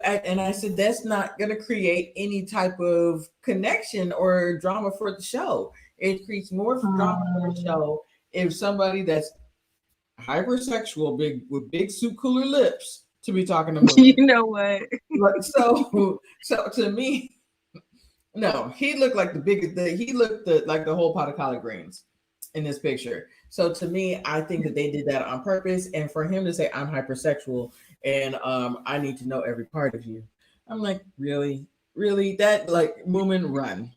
And I said that's not going to create any type of connection or drama for the show. It creates more drama for the show if somebody that's hypersexual, big with big soup cooler lips, to be talking to Moomin. You know what? So to me, no, he looked like the biggest. He looked like the whole pot of collard greens in this picture. So to me, I think that they did that on purpose. And for him to say I'm hypersexual and I need to know every part of you, I'm like, really, that like Moomin run.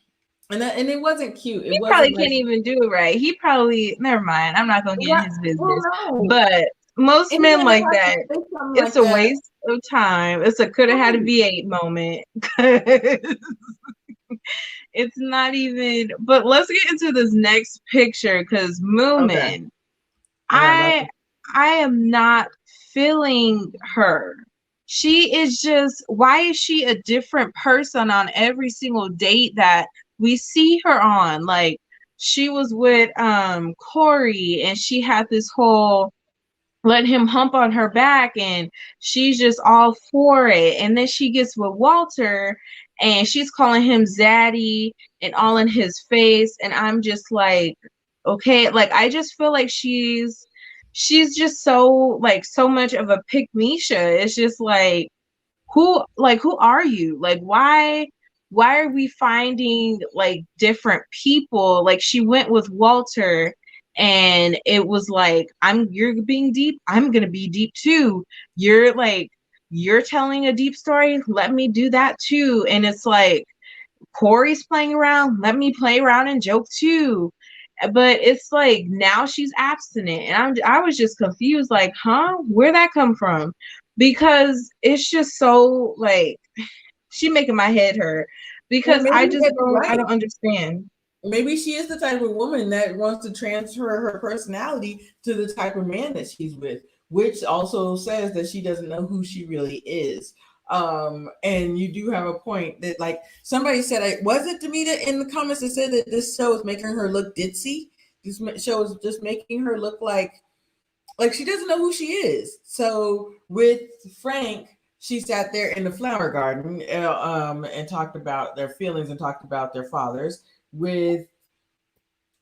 And it wasn't cute. He probably can't even do it right. He probably never mind. I'm not gonna get in his business. Well, no. But most men like that, it's a waste of time. It's a could have had a V8 moment. It's not even. But let's get into this next picture because Moomin, okay. I am not feeling her. She is just. Why is she a different person on every single date that we see her on? Like she was with Corey and she had this whole let him hump on her back and she's just all for it. And then she gets with Walter and she's calling him Zaddy and all in his face. And I'm just like, okay, like I just feel like she's just so much of a pick-me-sha. It's just like who are you? Like why are we finding like different people? Like she went with Walter and it was like, you're being deep, I'm gonna be deep too. You're telling a deep story, let me do that too. And it's like Corey's playing around, let me play around and joke too. But it's like now she's abstinent and I was just confused, like, huh, where'd that come from? Because it's just so like she making my head hurt because I don't understand. Maybe she is the type of woman that wants to transfer her personality to the type of man that she's with, which also says that she doesn't know who she really is. And you do have a point that, like, somebody said, was it Demita in the comments that said that this show is making her look ditzy? This show is just making her look like she doesn't know who she is. So with Frank, she sat there in the flower garden and talked about their feelings and talked about their fathers. With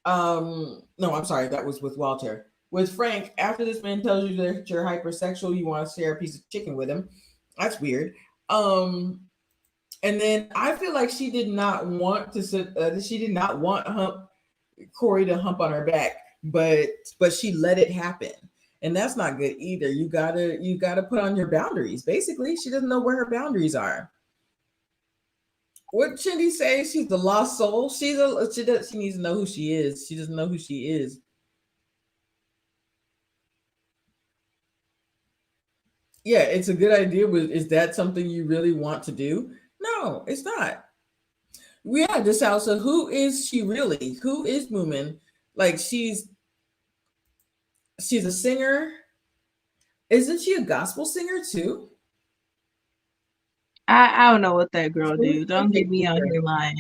no, I'm sorry, that was with Walter. With Frank, after this man tells you that you're hypersexual, you want to share a piece of chicken with him. That's weird. And then I feel like she did not want Corey to hump on her back, but she let it happen. And that's not good either. You gotta put on your boundaries. Basically, she doesn't know where her boundaries are. What Chindy say? She's the lost soul. She needs to know who she is. She doesn't know who she is. Yeah, it's a good idea, but is that something you really want to do? No, it's not. Yeah, this house. So who is she really? Who is Moomin? Like she's a singer. Isn't she a gospel singer too? I don't know what that girl do. Don't get me on your line.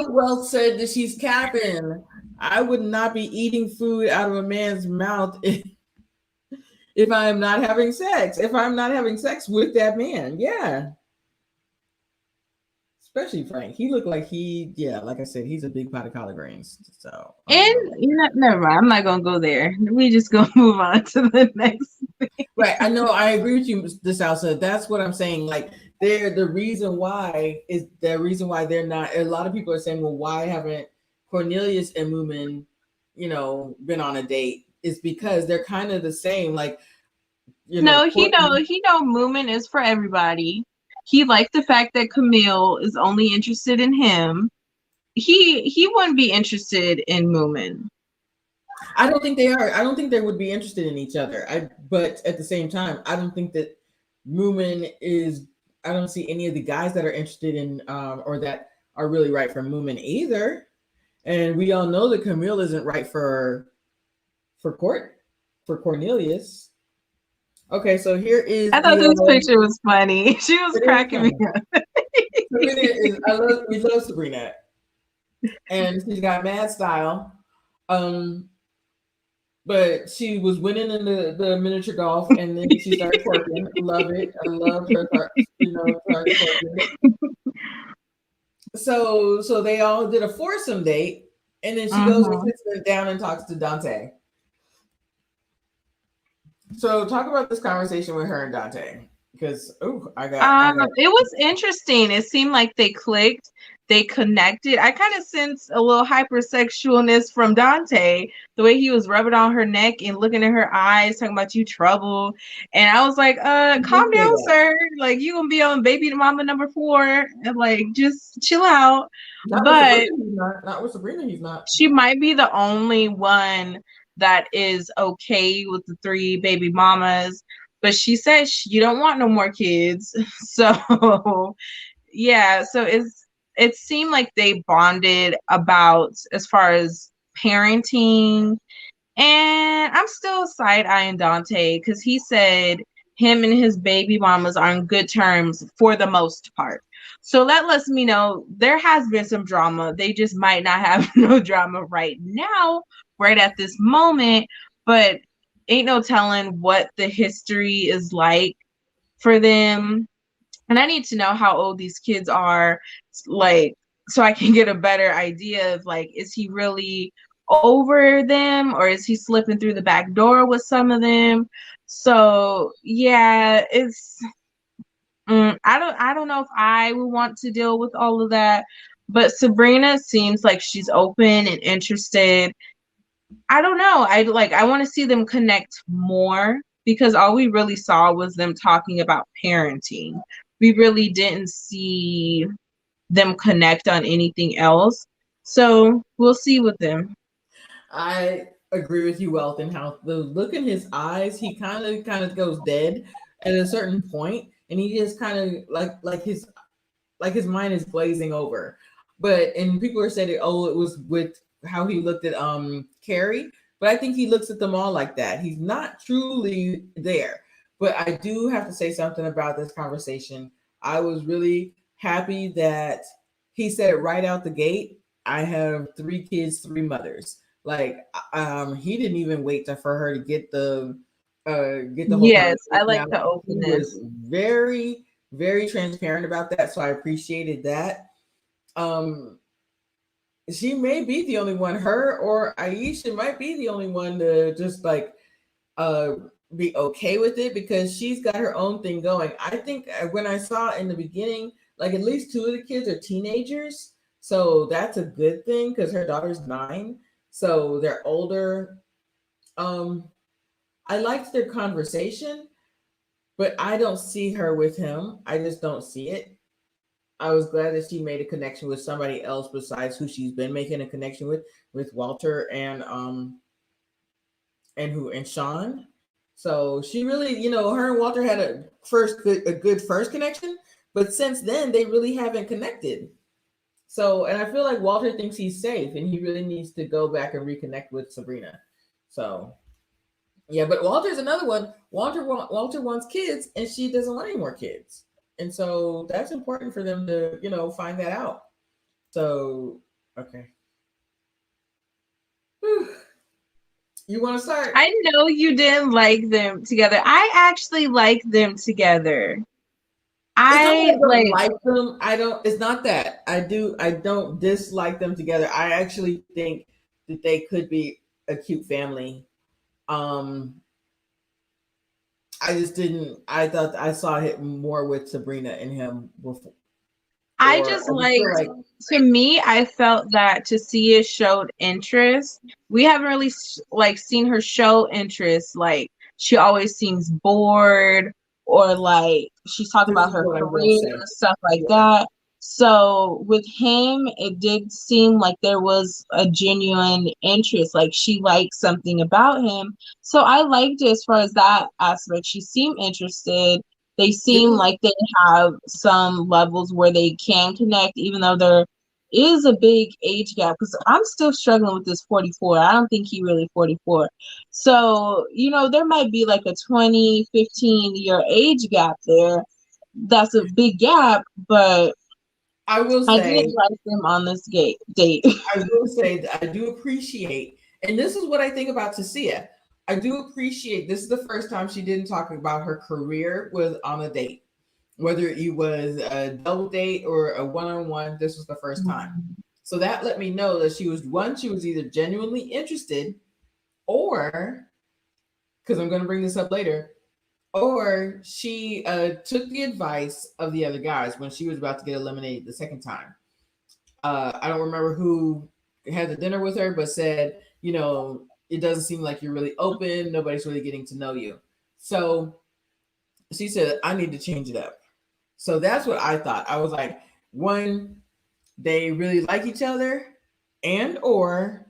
Well said that she's capping. I would not be eating food out of a man's mouth if I am not having sex. If I'm not having sex with that man, yeah. Especially Frank. He looked like like I said, he's a big pot of collard greens. So never mind. I'm not gonna go there. We just gonna move on to the next thing. Right. I know. I agree with you, this Elsa. That's what I'm saying. Like the reason why they're not. A lot of people are saying, well, why haven't Cornelius and Moomin, been on a date? Is because they're kind of the same. Like, he know Moomin is for everybody. He liked the fact that Camille is only interested in him. He wouldn't be interested in Moomin. I don't think they are. I don't think they would be interested in each other. But at the same time, I don't think that Moomin is. I don't see any of the guys that are interested in or that are really right for Moomin either. And we all know that Camille isn't right for Cornelius. Okay, so here is. I thought this picture was funny. She was cracking me up. Sabrina we love Sabrina, and she's got mad style. Um, but she was winning in the miniature golf, and then she started twerking. Love it. I loved her, start twerking. So they all did a foursome date, and then she goes and Mhm. sits down and talks to Dante. So talk about this conversation with her and Dante, because I got. It was interesting. It seemed like they clicked, they connected. I kind of sensed a little hypersexualness from Dante, the way he was rubbing on her neck and looking in her eyes, talking about you trouble. And I was like, calm down, sir. Like you gonna be on baby mama number 4, and like just chill out. Not with But Sabrina, he's not. Not with Sabrina, he's not. she might be the only one that is okay with the 3 baby mamas, but she said you don't want no more kids. So yeah, so it seemed like they bonded about as far as parenting. And I'm still side-eyeing Dante because he said him and his baby mamas are on good terms for the most part. So that lets me know there has been some drama. They just might not have no drama right now, right at this moment, but ain't no telling what the history is like for them. And I need to know how old these kids are, like, so I can get a better idea of like, is he really over them or is he slipping through the back door with some of them? So yeah, it's I don't know if I would want to deal with all of that, but Sabrina seems like she's open and interested. I don't know. I want to see them connect more because all we really saw was them talking about parenting. We really didn't see them connect on anything else. So we'll see with them. I agree with you, Wealth, and how the look in his eyes, he kind of goes dead at a certain point, and he just kind of like his mind is glazing over. But and people are saying, oh, it was with how he looked at Carrie, but I think he looks at them all like that. He's not truly there. But I do have to say something about this conversation. I was really happy that he said it right out the gate. I have 3 kids, 3 mothers. Like he didn't even wait for her to get the whole Yes, I conversation like out. the He was openness. very, very transparent about that. So I appreciated that. Um, she may be the only one, her or Aisha might be the only one to just like uh be okay with it because she's got her own thing going. I think when I saw in the beginning, like at least 2 of the kids are teenagers. So that's a good thing because her daughter's 9. So they're older. Um, I liked their conversation, but I don't see her with him. I just don't see it. I was glad that she made a connection with somebody else besides who she's been making a connection with Walter and Sean. So she really, her and Walter had a good first connection, but since then they really haven't connected. So, and I feel like Walter thinks he's safe, and he really needs to go back and reconnect with Sabrina. So, yeah, but Walter's another one. Walter wants kids, and she doesn't want any more kids, and so that's important for them to find that out. So, okay, you want to start? I know you didn't like them together. I actually like them together. It's not that I I don't like like them. I don't. It's not that I do. I don't dislike them together. I actually think that they could be a cute family. Um, I just didn't. I thought I saw it more with Sabrina and him before. I Or just I just feel liked, like to me, I felt that Tasia showed interest. We haven't really like seen her show interest. Like she always seems bored or like she's talking this about is her what I will career say. and stuff like Yeah. that. So with him, it did seem like there was a genuine interest. Like she liked something about him. So I liked it as far as that aspect. She seemed interested. They seem Didn't like they have some levels where they can connect, even though there is a big age gap. Because I'm still struggling with this 44. I don't think he really 44. So, there might be like a 20, 15-year age gap there. That's a big gap, but I will I did say, like them on this date. I will say that I do appreciate, and this is what I think about Tasia. I do appreciate this is the first time she didn't talk about her career with on a date. Whether it was a double date or a one-on-one, this was the first time. So that let me know that she was either genuinely interested, or because I'm going to bring this up later, or she took the advice of the other guys when she was about to get eliminated the second time. I don't remember who had the dinner with her, but said, it doesn't seem like you're really open. Nobody's really getting to know you. So she said, I need to change it up. So that's what I thought. I was like, one, they really like each other, and or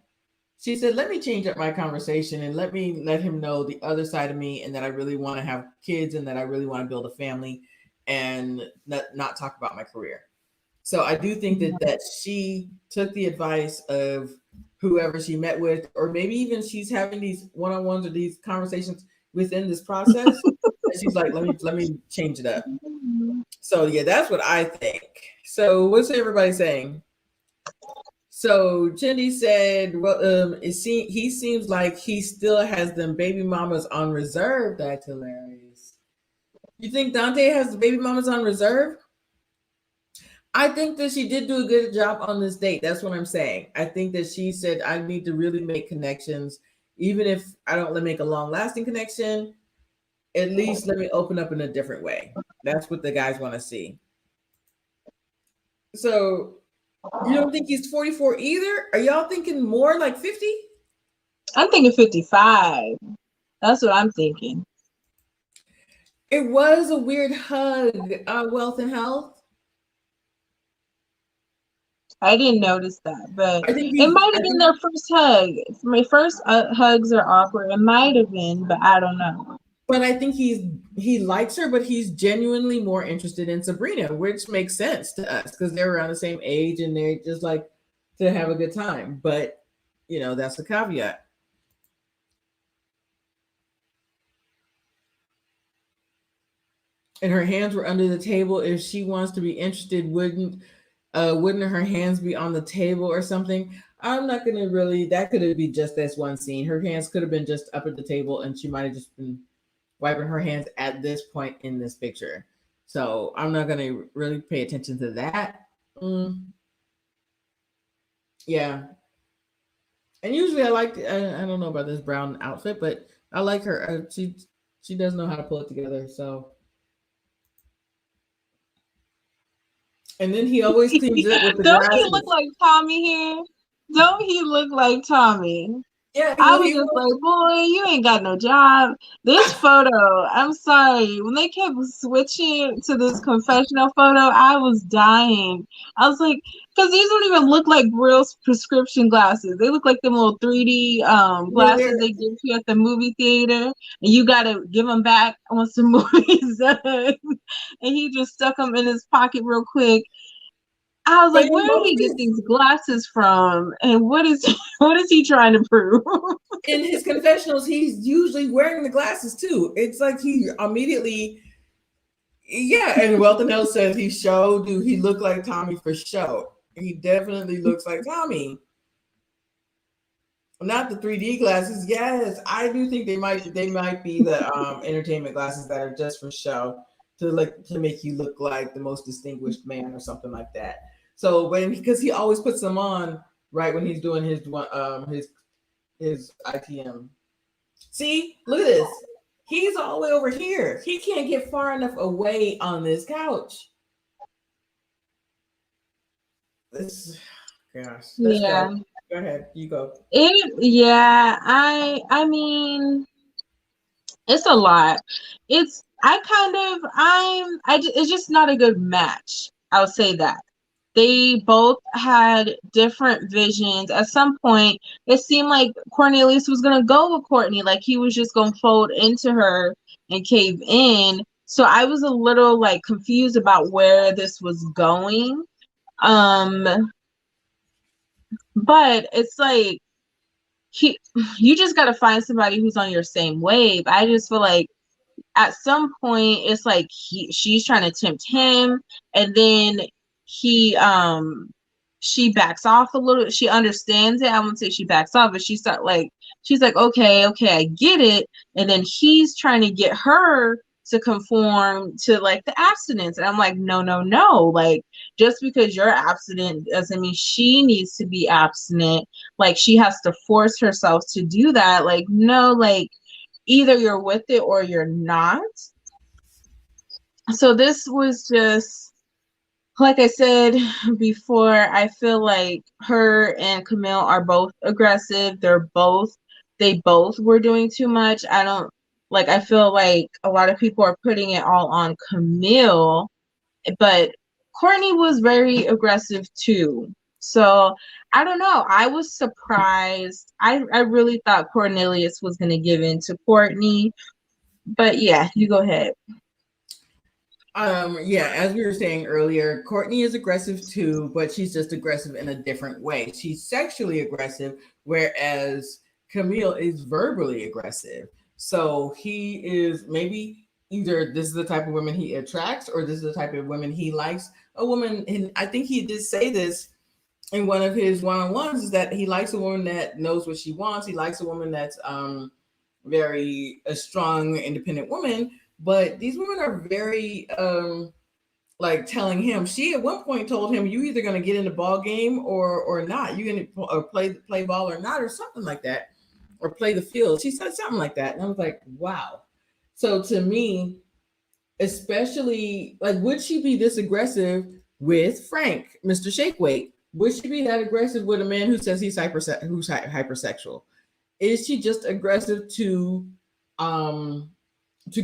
she said, let me change up my conversation and let me let him know the other side of me, and that I really want to have kids and that I really want to build a family and not talk about my career. So I do think that she took the advice of whoever she met with, or maybe even she's having these one-on-ones or these conversations within this process. And she's like, let me change it up. So yeah, that's what I think. So what's everybody saying? So Chindy said, well, he seems like he still has them baby mamas on reserve. That's hilarious. You think Dante has the baby mamas on reserve? I think that she did do a good job on this date. That's what I'm saying. I think that she said, I need to really make connections. Even if I don't make a long lasting connection, at least let me open up in a different way. That's what the guys want to see. So you don't think he's 44 either? Are y'all thinking more like 50? I'm thinking 55. That's what I'm thinking. It was a weird hug, Wealth and Health. I didn't notice that, but I think it might have been their first hug. My first hugs are awkward. It might have been, but I don't know. But I think he likes her, but he's genuinely more interested in Sabrina, which makes sense to us because they're around the same age and they're just like to have a good time. But that's the caveat. And her hands were under the table. If she wants to be interested, wouldn't her hands be on the table or something? I'm not gonna really. That could be just this one scene. Her hands could have been just up at the table, and she might have just been wiping her hands at this point in this picture. So I'm not gonna really pay attention to that. Yeah. And usually I like. I don't know about this brown outfit, but I like her. She does know how to pull it together. So. And then he always teams up with the Don't glasses. he look like Tommy here? Don't he look like Tommy? Yeah, I was just like, boy, you ain't got no job. This photo, I'm sorry. When they kept switching to this confessional photo, I was dying. I was like, because these don't even look like real prescription glasses. They look like them little 3D glasses they give you at the movie theater. And you got to give them back once the movie's done. And he just stuck them in his pocket real quick. I was like, where did he get these glasses from? And what is he trying to prove? In his confessionals, he's usually wearing the glasses too. It's like he immediately, yeah. And Wealth and Health says he look like Tommy for show. He definitely looks like Tommy. Not the 3D glasses. Yes, I do think they might be the entertainment glasses that are just for show to make you look like the most distinguished man or something like that. So because he always puts them on right when he's doing his ITM. See, look at this. He's all the way over here. He can't get far enough away on this couch. Gosh. Yeah. Go ahead. You go. I mean, it's a lot. It's just not a good match. I'll say that. They both had different visions. At some point, it seemed like Cornelius was going to go with Courtney, like he was just going to fold into her and cave in. So I was a little like confused about where this was going. But it's like you just got to find somebody who's on your same wave. I just feel like at some point it's like she's trying to tempt him, and then he she backs off a little. She understands it. I wouldn't say she backs off, but she's like, okay, I get it. And then he's trying to get her to conform to like the abstinence. And I'm like, no. Like, just because you're abstinent doesn't mean she needs to be abstinent. Like, she has to force herself to do that. Like, no, like, either you're with it or you're not. So this was just, like I said before, I feel like her and Camille are both aggressive. They both were doing too much. I feel like a lot of people are putting it all on Camille, but Courtney was very aggressive too. So I don't know. I was surprised. I really thought Cornelius was going to give in to Courtney. But yeah, you go ahead. Yeah, as we were saying earlier, Courtney is aggressive too, but she's just aggressive in a different way. She's sexually aggressive, whereas Camille is verbally aggressive. So he is maybe either this is the type of woman he attracts, or this is the type of woman he likes. A woman, and I think he did say this in one of his one-on-ones, is that he likes a woman that knows what she wants. He likes a woman that's very a strong, independent woman. But these women are very like telling him. She at one point told him, "You either going to get in the ball game or not. You're going to play ball or not, or something like that, or play the field." She said something like that, and I was like, "Wow." So to me, especially like, would she be this aggressive with Frank, Mr. Shakeweight? Would she be that aggressive with a man who says who's hypersexual? Is she just aggressive to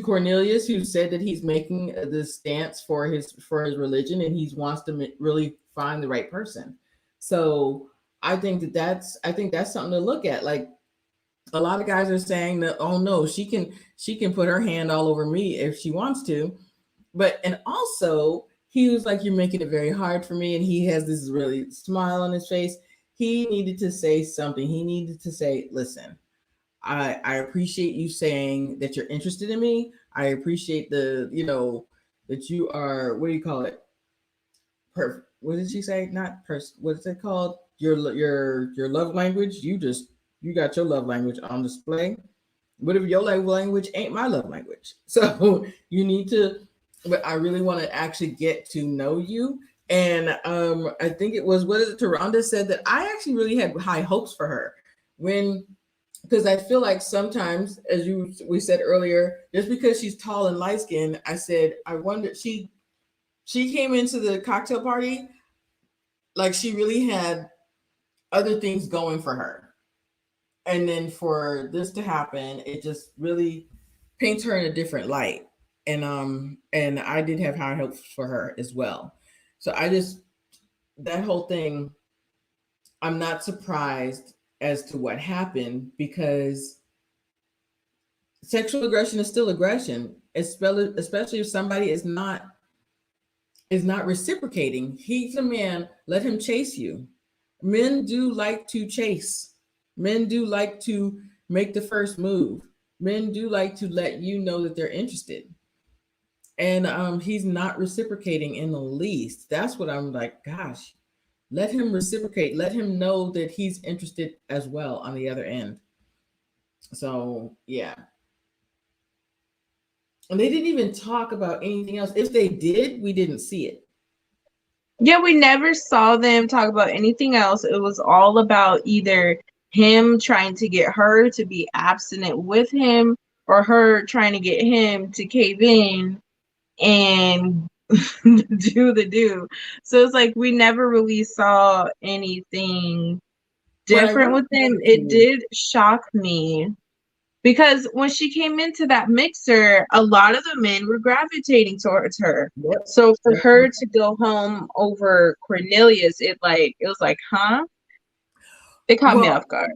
Cornelius, who said that he's making this stance for his religion and he wants to really find the right person? So I think that's something to look at. Like, a lot of guys are saying that, oh no, she can put her hand all over me if she wants to. But and also he was like, you're making it very hard for me, and he has this really smile on his face. He needed to say something. He needed to say, listen, I appreciate you saying that you're interested in me. I appreciate that you are, what do you call it? Perfect. What did she say? Not what is it called? Your love language. You got your love language on display. What if your love language ain't my love language? So you need to, but I really want to actually get to know you. And I think it was, what is it, Taronda said that I actually really had high hopes for her because I feel like sometimes, as we said earlier, just because she's tall and light skinned, I said, I wonder, she came into the cocktail party like she really had other things going for her. And then for this to happen, it just really paints her in a different light. And I did have high hopes for her as well. So that whole thing, I'm not surprised as to what happened, because sexual aggression is still aggression, especially if somebody is not reciprocating. He's a man, let him chase you. Men do like to chase. Men do like to make the first move. Men do like to let you know that they're interested. And he's not reciprocating in the least. That's what I'm like, gosh, let him reciprocate. Let him know that he's interested as well on the other end. So, yeah. And they didn't even talk about anything else. If they did, we didn't see it. Yeah, we never saw them talk about anything else. It was all about either him trying to get her to be abstinent with him, or her trying to get him to cave in and do the do. So it's like we never really saw anything different with him. It did shock me, because when she came into that mixer, a lot of the men were gravitating towards her. Yep. So for her to go home over Cornelius, it was like, huh? It caught me off guard.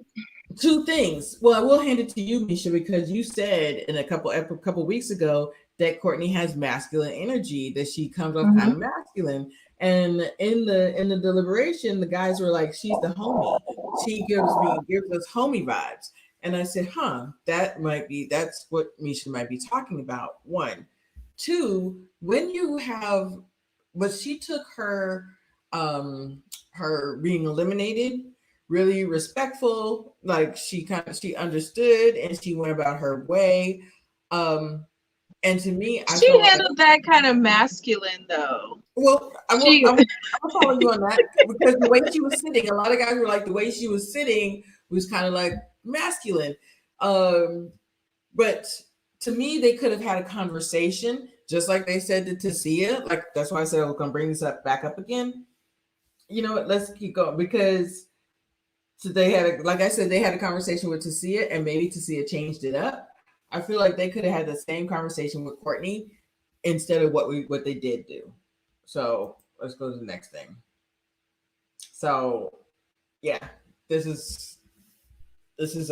Two things. Well, I will hand it to you, Misha, because you said in a couple weeks ago that Courtney has masculine energy, that she comes off kind of masculine. And in the deliberation, the guys were like, she's the homie. She gives us homie vibes. And I said, that's what Misha might be talking about. One. Two, when you have, but she took her her being eliminated, really respectful. Like she understood and she went about her way. Um, and to me, I She felt like, handled that kind of masculine though. well, She I'm gonna follow you on that because the way she was sitting, a lot of guys were like the way she was sitting was kind of like masculine. Um, but to me, they could have had a conversation, just like they said to Tasia. Like that's why I said I was gonna bring this up back up again. You know what? Let's keep going because so they had, like I said, they had a conversation with Tasia, and maybe Tasia changed it up. I feel like they could have had the same conversation with Courtney instead of what they did do. So let's go to the next thing. So yeah, this is this is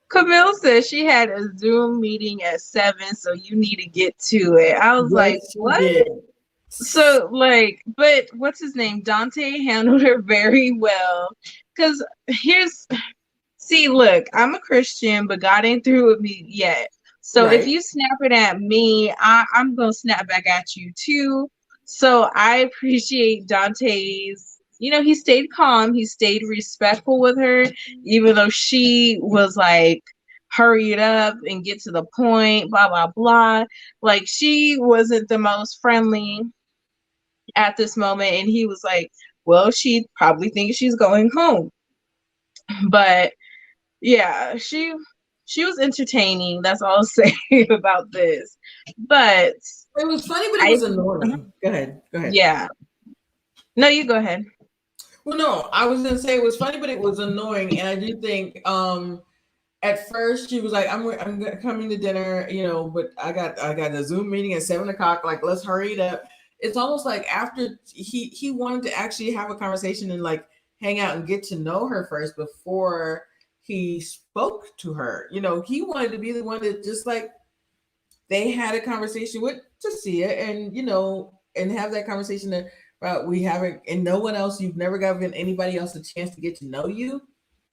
Camille said she had a Zoom meeting at 7, so you need to get to it. I was like, yes, she what? did. So like, but what's his name? Dante handled her very well. Cause see, look, I'm a Christian, but God ain't through with me yet. So if Right. you snap it at me, I'm gonna snap back at you too. So I appreciate Dante's, he stayed calm, he stayed respectful with her, even though she was like, hurry it up and get to the point, blah blah blah. Like she wasn't the most friendly at this moment, and he was like, well, she probably thinks she's going home. But yeah, she was entertaining. That's all I'll say about this. But It was funny, but it I was annoying. Go ahead. Go ahead. yeah. No, you go ahead. Well, no, I was gonna say it was funny, but it was annoying, and I do think at first she was like, I'm coming to dinner, but I got a Zoom meeting at 7 o'clock. Like, let's hurry it up. It's almost like after he wanted to actually have a conversation and like hang out and get to know her first before he spoke to her. He wanted to be the one that just like they had a conversation with Tasia and and have that conversation about we haven't and no one else, you've never given anybody else a chance to get to know you.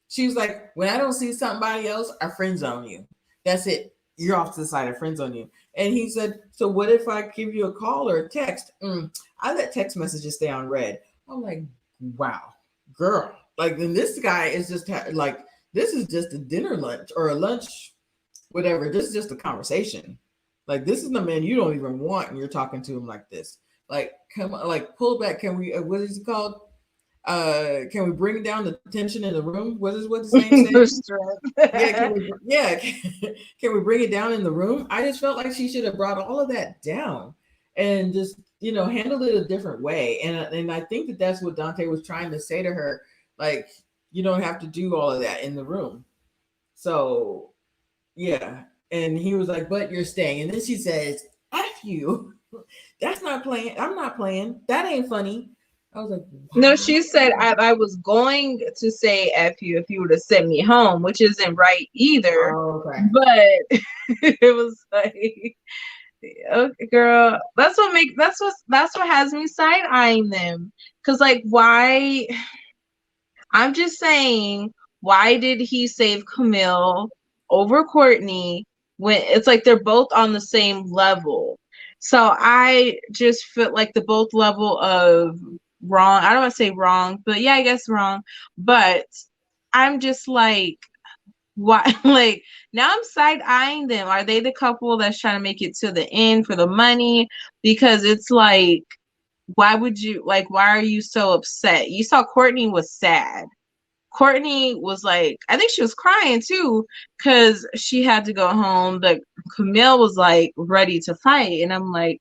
She was like, when I don't see somebody else, I friend zone you. That's it. You're off to the side. I friend zone you. And he said, so what if I give you a call or a text? I let text messages stay on red. I'm like, wow, girl. Like, then this guy is just like, this is just a dinner lunch or a lunch, whatever. This is just a conversation. Like, this is the man you don't even want, and you're talking to him like this. Like, come on, like, pull back. Can we? What is it called? Can we bring down the tension in the room? What his name said? Yeah, can we bring it down in the room? I just felt like she should have brought all of that down and just handled it a different way. And I think that that's what Dante was trying to say to her. Like, you don't have to do all of that in the room. So yeah, and he was like, but you're staying. And then she says, F you. That's not playing. I'm not playing. That ain't funny. I was like, No, wow. she said I was going to say F you if you would have sent me home, which isn't right either. Oh, okay. But it was like, okay, girl, that's what has me side eyeing them. Cause like, why? I'm just saying, why did he save Camille over Courtney when it's like they're both on the same level? So I just feel like the both level of wrong. I don't want to say wrong, but yeah, I guess wrong. But I'm just like, why? Like now I'm side eyeing them. Are they the couple that's trying to make it to the end for the money? Because it's like, why are you so upset? You saw Courtney was sad. Courtney was like, I think she was crying too because she had to go home. But Camille was like ready to fight. And I'm like,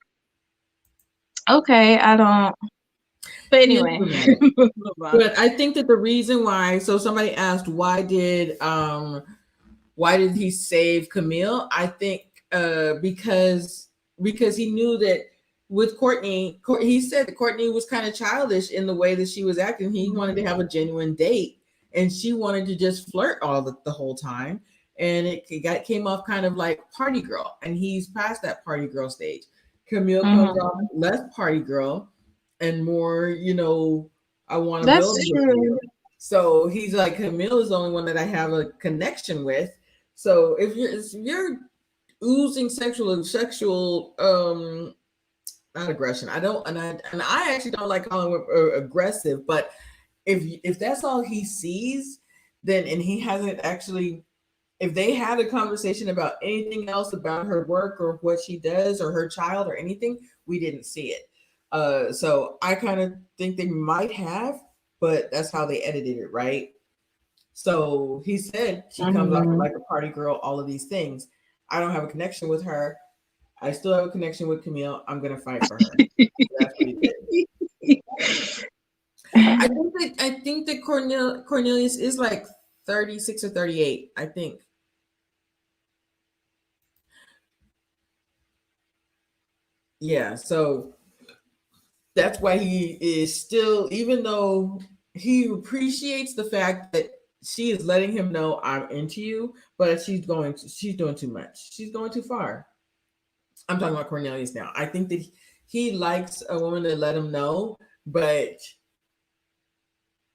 okay, I don't. But anyway. But I think that the reason why, so somebody asked why did he save Camille? I think because he knew that with Courtney, he said that Courtney was kind of childish in the way that she was acting. He wanted to have a genuine date, and she wanted to just flirt the whole time, and it came off kind of like party girl, and he's past that party girl stage. Camille comes off less party girl and more, I want to build with you. So he's like, Camille is the only one that I have a connection with. So if you're oozing sexual not aggression. I don't, and I actually don't like calling him aggressive. But if that's all he sees, then and he hasn't actually, if they had a conversation about anything else about her work or what she does or her child or anything, we didn't see it. So I kind of think they might have, but that's how they edited it, right? So he said she comes off Mhm. like a party girl, all of these things. I don't have a connection with her. I still have a connection with Camille. I'm gonna fight for her. That's what he did. I think that Cornelius is like 36 or 38. I think. Yeah. So that's why he is still, even though he appreciates the fact that she is letting him know I'm into you, but she's doing too much. She's going too far. I'm talking about Cornelius now. I think that he likes a woman to let him know, but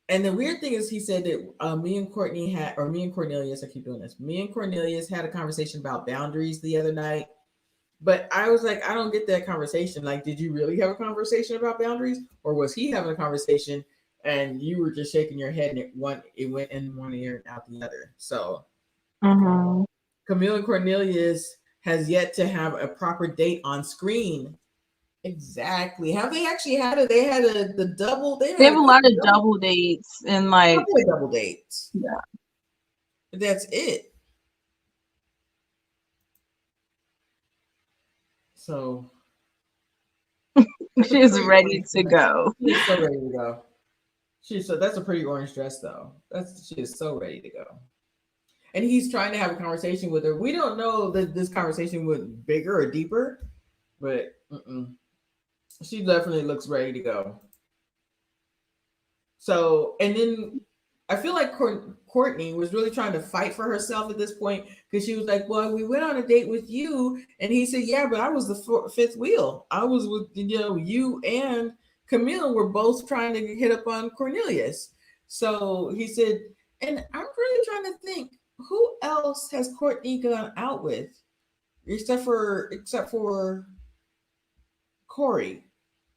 and the weird thing is he said that me and Courtney had, or me and Cornelius, I keep doing this. Me and Cornelius had a conversation about boundaries the other night, but I was like, I don't get that conversation. Like, did you really have a conversation about boundaries, or was he having a conversation and you were just shaking your head and it went in one ear and out the other? So Mhm. Camille and Cornelius has yet to have a proper date on screen. Exactly. Have they actually had a? They had the double. They They had have a a lot couple of double dates and like, couple of double dates. yeah, That's it. So that's a she's pretty ready orange to dress. go. She is so ready to go. She's so that's a pretty orange dress though. She is so ready to go. And he's trying to have a conversation with her. We don't know that this conversation went bigger or deeper, but she definitely looks ready to go. So, and then I feel like Courtney was really trying to fight for herself at this point because she was like, "Well, we went on a date with you," and he said, "Yeah, but I was the fifth wheel. I was with you and Camille were both trying to hit up on Cornelius." So he said, and I'm really trying to think who else has Courtney gone out with except for Corey,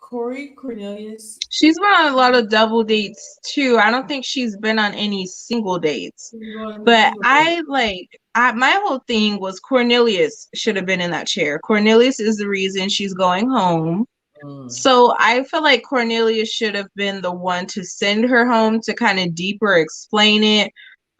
Cornelius. She's been on a lot of double dates too. I don't think she's been on any single dates. She's going on a But single date. my whole thing was Cornelius should have been in that chair. Cornelius is the reason she's going home. Mm. So I feel like Cornelius should have been the one to send her home to kind of deeper explain it.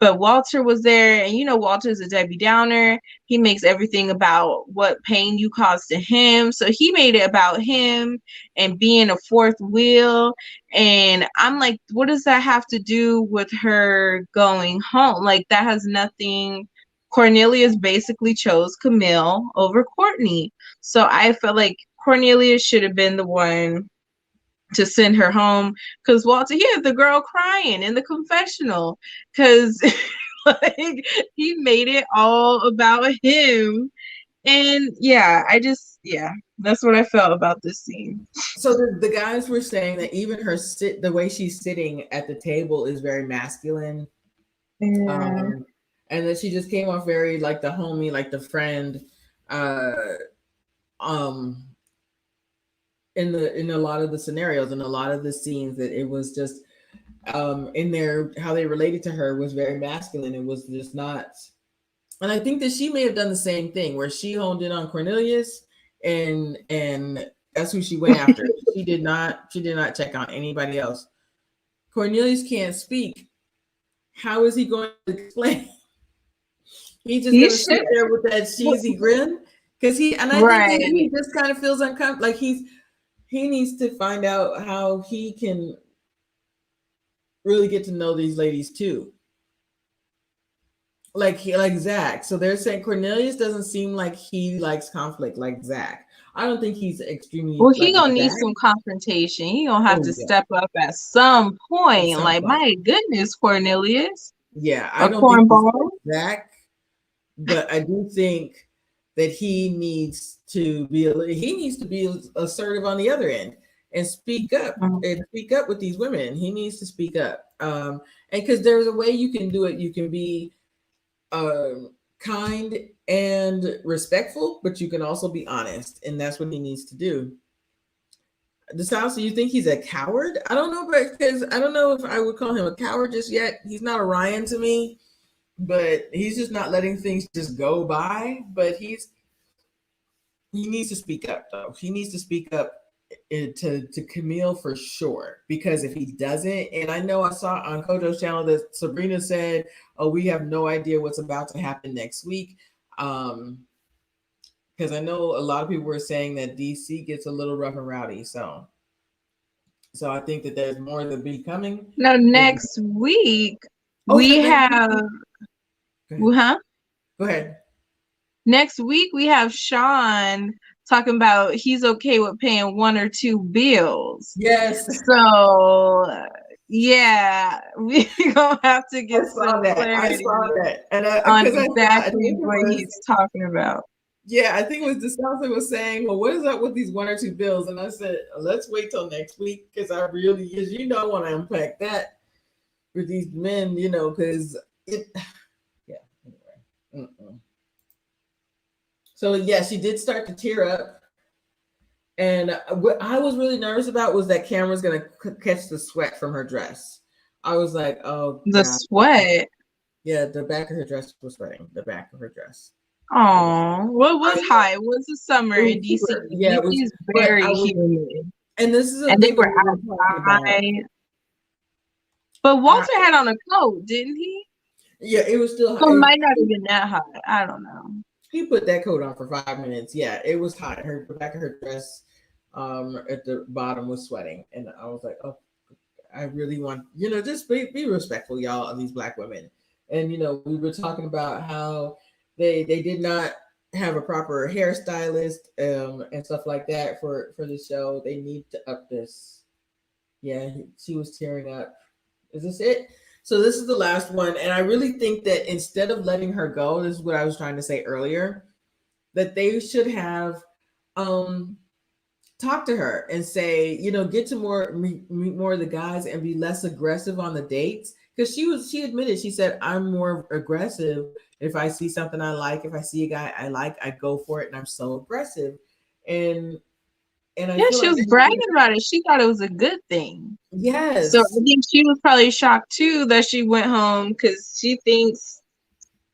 But Walter was there, and Walter's a Debbie Downer. He makes everything about what pain you caused to him. So he made it about him and being a fourth wheel. And I'm like, what does that have to do with her going home? Like, that has nothing. Cornelius basically chose Camille over Courtney. So I felt like Cornelius should have been the one to send her home because Walter, he had the girl crying in the confessional because like he made it all about him. And yeah, that's what I felt about this scene. So the guys were saying that even the way she's sitting at the table is very masculine, Yeah. um, and that she just came off very like the homie, like the friend, uh, um, in a lot of the scenarios, in a lot of the scenes, that it was just in their how they related to her was very masculine. It was just not, and I think that she may have done the same thing where she honed in on Cornelius and that's who she went after. She did not check on anybody else. Cornelius can't speak. How is he going to explain? He's just He gonna sit should. there with that cheesy grin. Cause I think that Right. he just kind of feels uncomfortable. Like he needs to find out how he can really get to know these ladies too. Like Zach. So they're saying Cornelius doesn't seem like he likes conflict like Zach. I don't think he's extremely Well, he like gonna need Zach. some confrontation. He gonna have Oh to yeah, step up at some at point. some Like, point. my goodness, Cornelius, Yeah, I a don't think he's like cornball. Zach, but I do think that he needs to be assertive on the other end and speak up with these women. He needs to speak up. And because there's a way you can do it, you can be kind and respectful, but you can also be honest, and that's what he needs to do. DeSalsa, you think he's a coward? I don't know, but because I don't know if I would call him a coward just yet. He's not a Ryan to me, but he's just not letting things just go by. But he needs to speak up though. He needs to speak up to Camille for sure. Because if he doesn't, and I know I saw on Kojo's channel that Sabrina said, "Oh, we have no idea what's about to happen next week." Because I know a lot of people were saying that DC gets a little rough and rowdy. So I think that there's more to be coming. Now, next week, Oh, we yeah, have, Go huh? Go ahead. Next week, we have Sean talking about he's okay with paying 1 or 2 bills. Yes. So, yeah, we gonna have to get some clarity I saw that. And on exactly what he's talking about. Yeah, I think it was DeSalsa was saying, well, what is up with these 1 or 2 bills? And I said, let's wait till next week because I really, as you know, want to unpack that with these men, you know, because it, yeah, anyway. So, yeah, she did start to tear up. And what I was really nervous about was that Cameron's going to catch the sweat from her dress. I was like, oh, the God. Sweat. Yeah, the back of her dress was sweating. The back of her dress. Oh, what was high? It was the summer in DC. Yeah, it was very humid. And this is and they were outside. But Walter had on a coat, didn't he? Yeah, it was still. So it might not have been that hot. I don't know. He put that coat on for 5 minutes. Yeah, it was hot. The back of her dress, at the bottom was sweating, and I was like, oh, I really want, you know, just be respectful, y'all, of these Black women. And you know, we were talking about how they did not have a proper hairstylist and stuff like that for the show. They need to up this. Yeah, she was tearing up. Is this it? So this is the last one, and I really think that instead of letting her go, this is what I was trying to say earlier, that they should have talk to her and say, you know, get to meet more of the guys and be less aggressive on the dates. Because she admitted, she said, I'm more aggressive if I see something I like. If I see a guy I like, I go for it, and I'm so aggressive. And I yeah, she was bragging about it. She thought it was a good thing. Yes. So I think she was probably shocked too that she went home because she thinks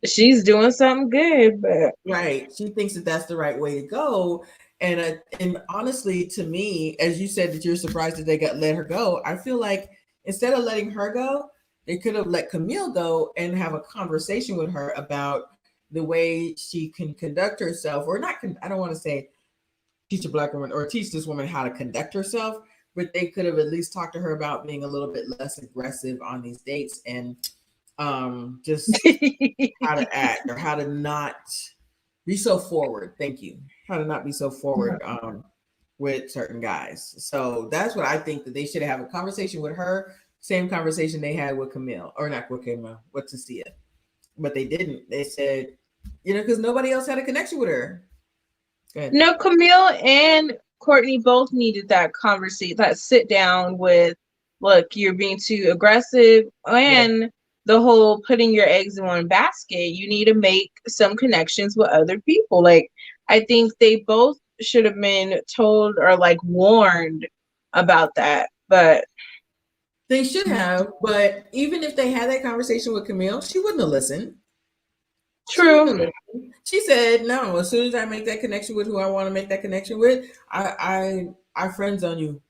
she's doing something good. But right, she thinks that that's the right way to go. And honestly, to me, as you said that you're surprised that they let her go, I feel like instead of letting her go, they could have let Camille go and have a conversation with her about the way she can conduct herself, or not. I don't want to say teach a Black woman or teach this woman how to conduct herself, but they could have at least talked to her about being a little bit less aggressive on these dates and just how to act or how to not be so forward. Thank you. How to not be so forward with certain guys. So that's what I think, that they should have a conversation with her. Same conversation they had with Camille, or not with Camille, with Tasia. But they didn't. They said, you know, because nobody else had a connection with her. No, Camille and Courtney both needed that conversation, that sit down with, look, you're being too aggressive, and the whole putting your eggs in one basket. You need to make some connections with other people. Like, I think they both should have been told or like warned about that, but they should have. But even if they had that conversation with Camille, she wouldn't have listened. True. She said, no, as soon as I make that connection with who I want to make that connection with, I friend zone you.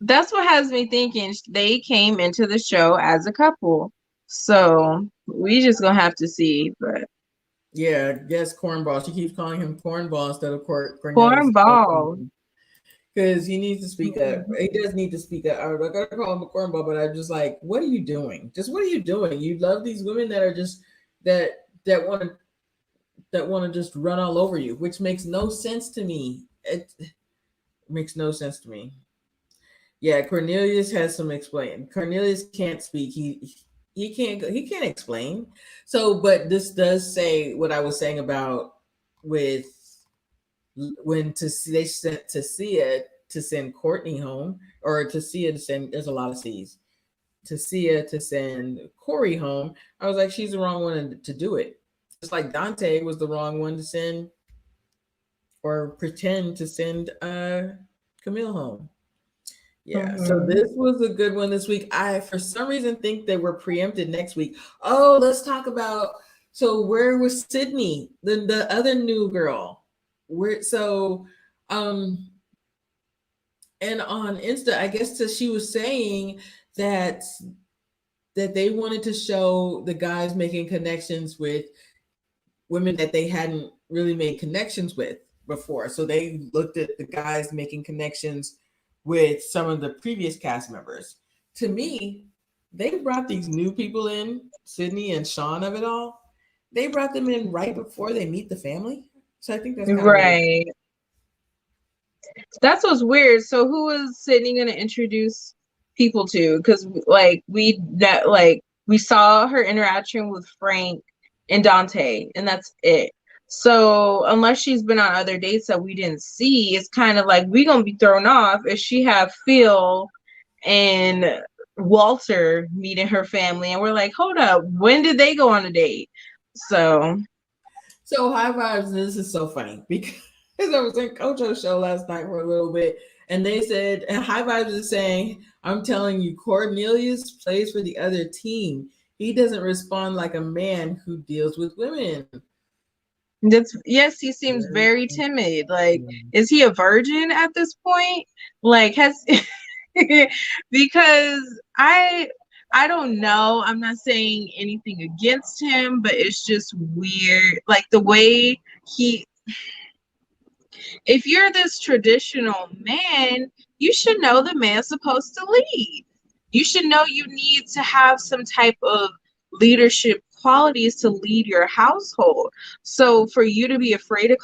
That's what has me thinking they came into the show as a couple. So we just gonna have to see. But yeah, yes, cornball. She keeps calling him cornball instead of cornball. Because he needs to speak up. He does need to speak up. I gotta call him a cornball, but I'm just like, what are you doing? Just what are you doing? You love these women that are just that want to just run all over you, which makes no sense to me. It makes no sense to me. Yeah, Cornelius has some explain. Cornelius can't speak. He can't explain. So, but this does say what I was saying about with when they sent Tasia to send Courtney home, or Tasia to send. There's a lot of C's. Tasia to send Corey home. I was like, she's the wrong one to do it. Just like Dante was the wrong one to send or pretend to send Camille home. Yeah, so Mhm. this was a good one this week. I, for some reason, think that we're preempted next week. Oh, let's talk about. So where was Sydney, the other new girl? Where um, and on Insta, I guess that she was saying that they wanted to show the guys making connections with women that they hadn't really made connections with before. So they looked at the guys making connections with some of the previous cast members. To me, they brought these new people in, Sydney and Sean of it all. They brought them in right before they meet the family. So I think that's kind of weird. Right. That's what's weird. So who is Sydney gonna introduce people to? Because like we saw her interaction with Frank and Dante, and that's it. So unless she's been on other dates that we didn't see, it's kind of like we gonna be thrown off if she have Phil and Walter meeting her family, and we're like, hold up, when did they go on a date? So So High Vibes, this is so funny because I was in Kojo's show last night for a little bit, and they said, and High Vibes is saying, I'm telling you, Cornelius plays for the other team. He doesn't respond like a man who deals with women. that's yes, he seems very timid. Like, is he a virgin at this point? Like, has because I don't know. I'm not saying anything against him, but it's just weird. Like the way he if you're this traditional man, you should know the man's supposed to lead. You should know you need to have some type of leadership qualities to lead your household. So for you to be afraid of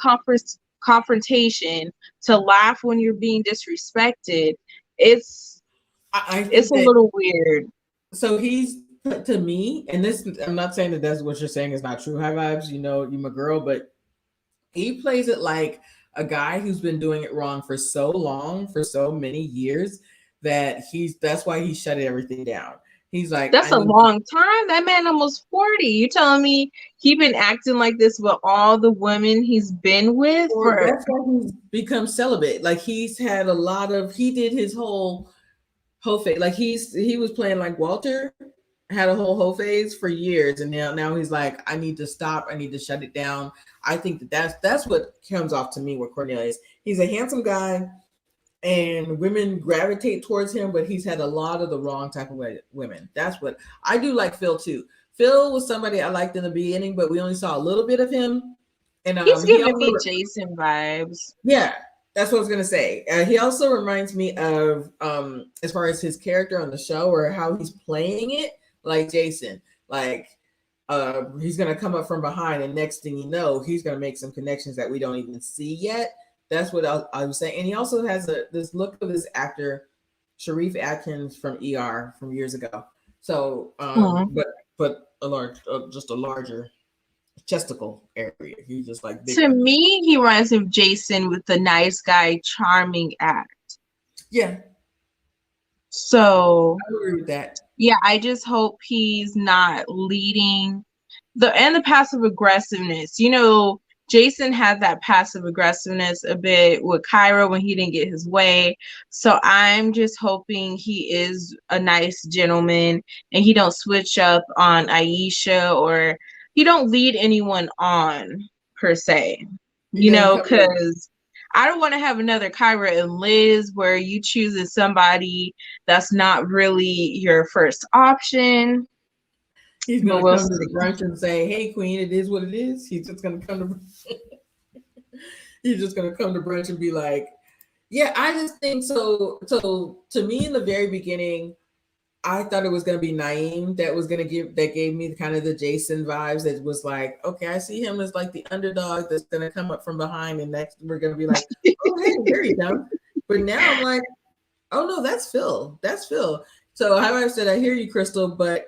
confrontation, to laugh when you're being disrespected, it's I it's think a that little weird. so he's to me, and this I'm not saying that that's what you're saying is not true. High Vibes, you know, you my girl, but he plays it like a guy who's been doing it wrong for so long, for so many years, that that's why he shut everything down. He's like, That's I a need. long time. That man almost 40. You telling me he been acting like this with all the women he's been with Or for that's why he's become celibate. Like he's had a lot of. He did his whole phase. Like he was playing like Walter, had a whole phase for years, and now he's like, I need to stop. I need to shut it down. I think that's what comes off to me with Cornelius. He's a handsome guy, and women gravitate towards him, but he's had a lot of the wrong type of women. That's what I do like Phil too. Phil was somebody I liked in the beginning, but we only saw a little bit of him. And he's he giving also, me Jason vibes. yeah, that's what I was gonna say. He also reminds me of, as far as his character on the show or how he's playing it, like Jason. Like, he's gonna come up from behind, and next thing you know, he's gonna make some connections that we don't even see yet. That's what I was saying. And he also has this look of this actor, Sharif Atkins from ER from years ago. So, Hmm. but a large, just a larger chesticle area. He's just like To bigger. me, he reminds me of Jason with the nice guy, charming act. Yeah, So I agree with that. yeah, I just hope he's not leading the passive aggressiveness. You know, Jason had that passive aggressiveness a bit with Kyra when he didn't get his way. So I'm just hoping he is a nice gentleman and he don't switch up on Aisha or he don't lead anyone on per se. He You doesn't know, come to. because I don't want to have another Kyra and Liz where you choosing somebody that's not really your first option. He's But gonna we'll come to see. the brunch and say, "Hey, Queen, it is what it is." He's just gonna come to. He's just gonna come to brunch and be like, "Yeah, I just think so." So to me, in the very beginning, I thought it was gonna be Naeem that was gonna gave me kind of the Jason vibes. That was like, okay, I see him as like the underdog that's gonna come up from behind, and next we're gonna be like, "Oh, hey, there you go." But now I'm like, "Oh no, that's Phil. That's Phil." So how I said, I hear you, Crystal, but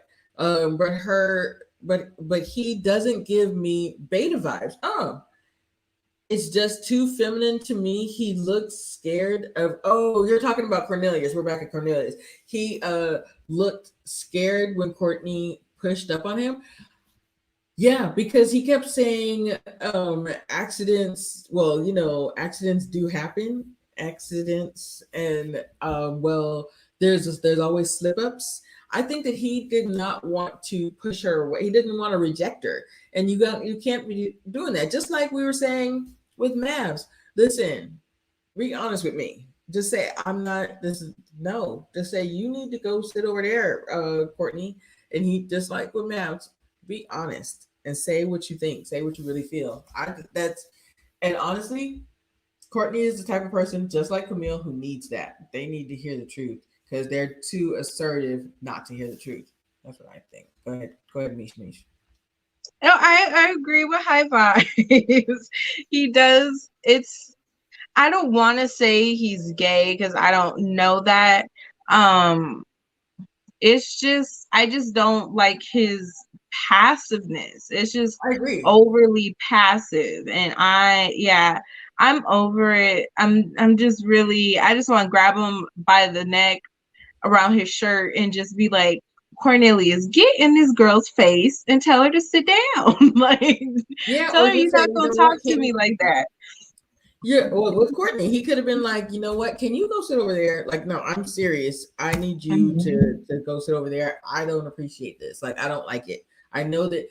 he doesn't give me beta vibes. Oh, it's just too feminine to me. He looks scared of. Oh, you're talking about Cornelius. We're back at Cornelius. He looked scared when Courtney pushed up on him. Yeah, because he kept saying accidents. Well, you know, accidents do happen. accidents and well, there's always slip ups. I think that he did not want to push her away. He didn't want to reject her, and you can't be doing that. Just like we were saying with Mavs. Listen, be honest with me. Just say I'm not. This is no. Just say you need to go sit over there, Courtney. And he just like with Mavs, be honest and say what you think. Say what you really feel. That's and honestly, Courtney is the type of person just like Camille who needs that. They need to hear the truth because they're too assertive not to hear the truth. That's what I think. Go ahead, Mish Mish. No, I agree with High Vibes. He does. I don't want to say he's gay because I don't know that. Um, it's just I just don't like his passiveness. It's just I agree. overly passive, and I'm over it. I'm just really I just want to grab him by the neck around his shirt and just be like, Cornelius, get in this girl's face and tell her to sit down. Like, Yeah, tell or her you're just say, not you gonna know talk what, to me can like that. yeah, or with Courtney, he could have been like, you know what, can you go sit over there? Like, no, I'm serious. I need you Mhm. to go sit over there. I don't appreciate this. Like, I don't like it. I know that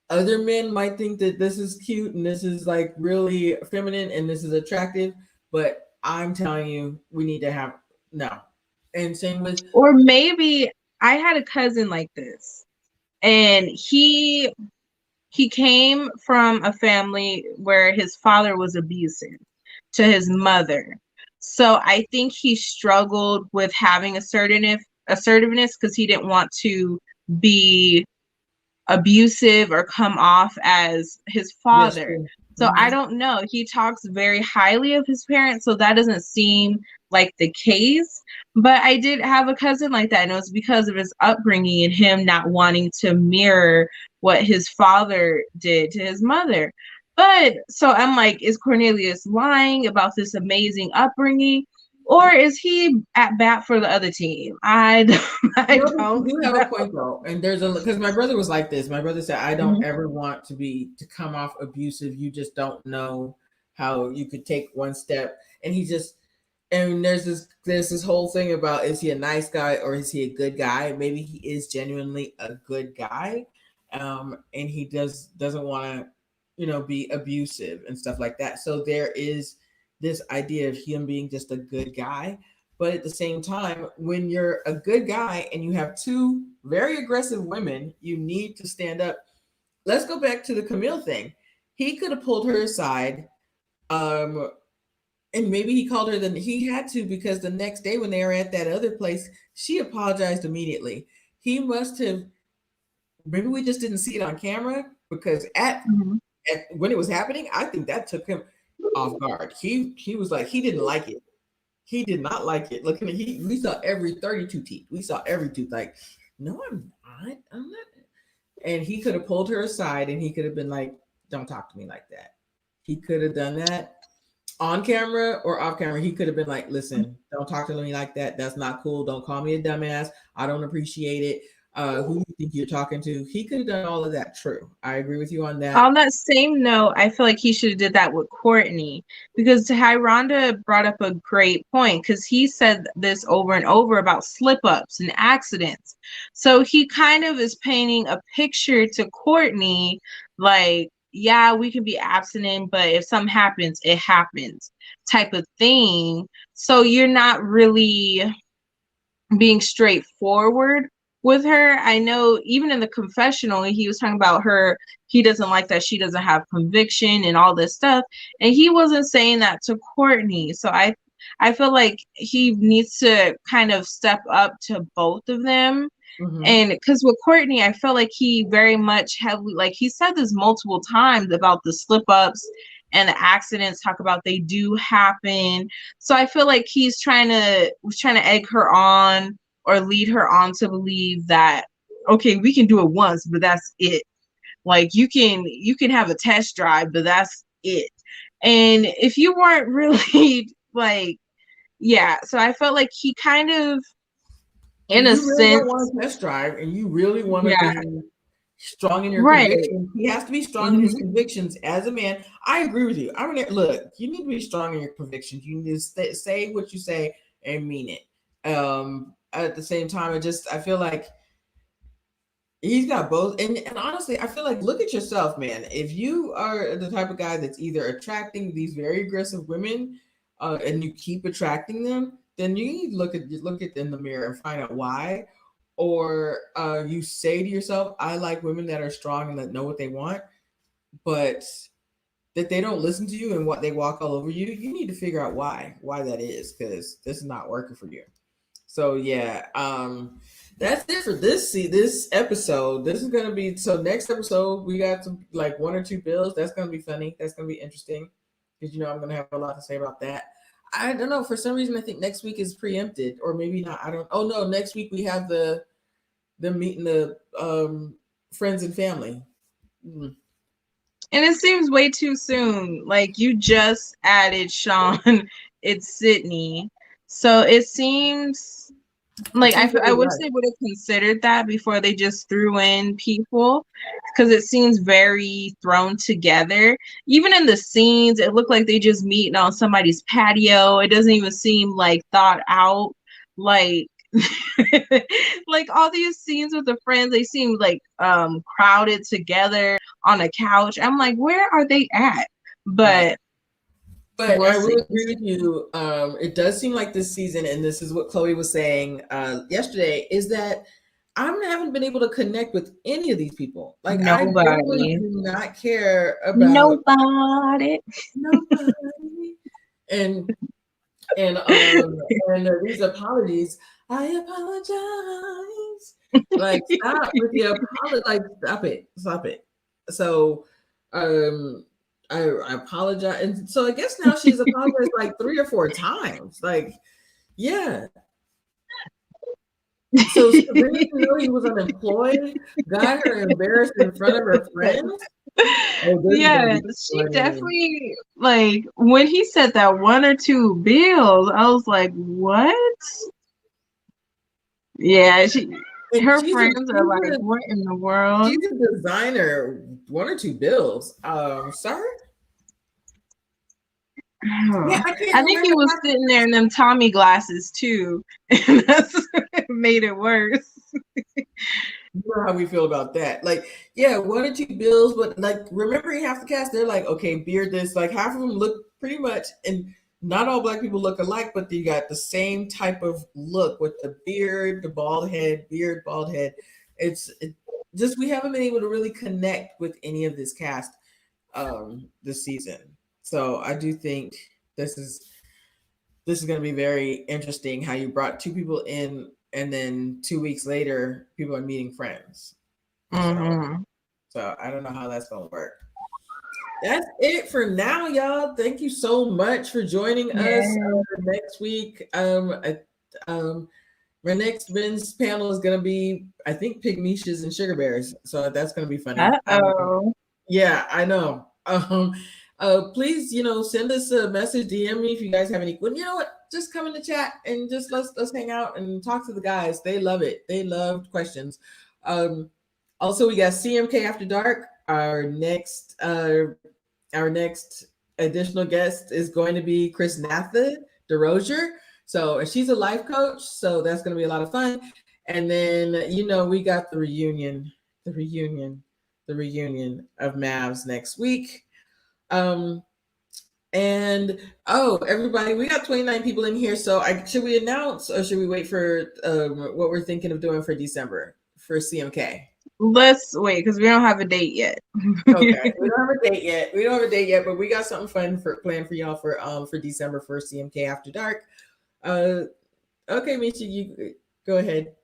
other men might think that this is cute and this is like really feminine and this is attractive, but I'm telling you, we need to have no. And same with Or maybe I had a cousin like this, and he came from a family where his father was abusive to his mother. So I think he struggled with having assertiveness because he didn't want to be abusive or come off as his yes, father. true. So I Hmm. don't know. He talks very highly of his parents, so that doesn't seem like the case. But I did have a cousin like that, and it was because of his upbringing and him not wanting to mirror what his father did to his mother. But so I'm like, is Cornelius lying about this amazing upbringing? Or is he at bat for the other team? I No, but you don't do have a know. point though, and there's a because my brother was like this. My brother said, "I don't Mhm. ever want to come off abusive. You just don't know how you could take one step." And he just and there's this whole thing about is he a nice guy or is he a good guy? Maybe he is genuinely a good guy, and he doesn't want to, be abusive and stuff like that. So there is this idea of him being just a good guy, but at the same time, when you're a good guy and you have two very aggressive women, you need to stand up. Let's go back to the Camille thing. He could have pulled her aside, um, and maybe he called her. Then he had to because the next day when they were at that other place, she apologized immediately. He must have. Maybe we just didn't see it on camera because Mhm. at when it was happening, I think that took him off guard. He was like he didn't like it. He did not like it. Looking at we saw every 32 teeth. We saw every tooth. Like, no, I'm not. I'm not. And he could have pulled her aside and he could have been like, "Don't talk to me like that." He could have done that on camera or off camera. He could have been like, "Listen, don't talk to me like that. That's not cool. Don't call me a dumbass. I don't appreciate it. Who do you think you're talking to?" He could have done all of that. True, I agree with you on that. On that same note, I feel like he should have did that with Courtney because Rhonda brought up a great point because he said this over and over about slip ups and accidents. So he kind of is painting a picture to Courtney like, yeah, we can be abstinent, but if something happens, it happens type of thing. So you're not really being straightforward with her. I know even in the confessional, he was talking about her, he doesn't like that she doesn't have conviction and all this stuff. And he wasn't saying that to Courtney. So I feel like he needs to kind of step up to both of them. Mm-hmm. And because with Courtney, I felt like he very much heavily, like he said this multiple times about the slip ups and the accidents, talk about they do happen. So I feel like was trying to egg her on or lead her on to believe that, okay, we can do it once, but that's it. Like you can have a test drive, but that's it. And if you weren't really like, yeah, so I felt like he kind of, in If a you really don't sense, want to test drive and you really want to yeah. be strong in your Right. convictions. He has to be strong in his convictions as a man. I agree with you. I mean, look, you need to be strong in your convictions. You need to say what you say and mean it. At the same time, I feel like he's got both. And honestly, I feel like, look at yourself, man. If you are the type of guy that's either attracting these very aggressive women, and you keep attracting them, then you need to look at in the mirror and find out why. Or you say to yourself, I like women that are strong and that know what they want, but that they don't listen to you and what they walk all over you. You need to figure out why that is, because this is not working for you. So yeah, that's it for this episode. This is gonna be, so next episode we got some like one or two bills. That's gonna be funny. That's gonna be interesting, because I'm gonna have a lot to say about that. I don't know. For some reason, I think next week is preempted, or maybe not. I don't. Oh no, next week we have the meeting the friends and family. Mm. And it seems way too soon. Like, you just added Sean, it's Sydney. So it seems like I wish they would have considered that before they just threw in people, because it seems very thrown together. Even in the scenes, it looked like they just meeting on somebody's patio. It doesn't even seem like thought out. Like, like all these scenes with the friends, they seem like crowded together on a couch. I'm like, where are they at? But But I will agree with you. It does seem like this season, and this is what Chloe was saying yesterday, is that I haven't been able to connect with any of these people. Like, nobody. I really do not care about nobody. And these apologies. I apologize. Like, stop with the apology. Like, stop it. So, I apologize. And so I guess now she's apologized like 3 or 4 times. Like, yeah. So Sabrina didn't know he was unemployed, got her embarrassed in front of her friends. Yeah, she definitely, like, when he said that 1 or 2 bills, I was like, what? Yeah, her friends are like, what in the world? She's a designer. 1 or 2 bills. Sir? Yeah, I think he was sitting there in them Tommy glasses too, and that's made it worse. You know how we feel about that. Like, yeah, 1 or 2 bills, but like, remembering half the cast, they're like, okay, beard this. Like, half of them look pretty much, and not all Black people look alike, but you got the same type of look with the beard, the bald head, beard, bald head. It's just, we haven't been able to really connect with any of this cast this season. So I do think this is going to be very interesting, how you brought 2 people in, and then 2 weeks later, people are meeting friends. Mm-hmm. So I don't know how that's going to work. That's it for now, y'all. Thank you so much for joining us next week. My next men's panel is going to be, I think, Pygmishas and Sugar Bears. So that's going to be funny. Yeah, I know. Please, send us a message, DM me if you guys have any. Well, you know what? Just come in the chat and just let's hang out and talk to the guys. They love it. They love questions. Also, we got CMK After Dark. Our next additional guest is going to be Chris Natha DeRozier. So, and she's a life coach. So that's going to be a lot of fun. And then, we got the reunion of Mavs next week. And everybody, we got 29 people in here. So should we announce, or should we wait for what we're thinking of doing for December for CMK? Let's wait, because we don't have a date yet. Okay, we don't have a date yet. But we got something fun planned for y'all for December for CMK After Dark. Okay, Misha, you go ahead.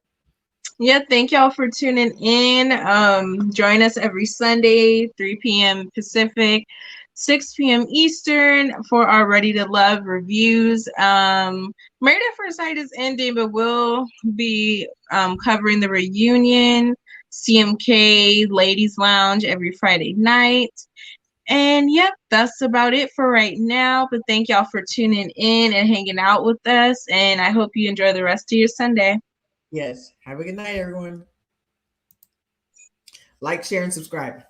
Yeah, thank y'all for tuning in. Join us every Sunday, 3 p.m. Pacific, 6 p.m. Eastern for our Ready to Love reviews. Married at First Sight is ending, but we'll be covering the reunion, CMK Ladies Lounge every Friday night. And yep, that's about it for right now. But thank y'all for tuning in and hanging out with us. And I hope you enjoy the rest of your Sunday. Yes. Have a good night, everyone. Like, share, and subscribe.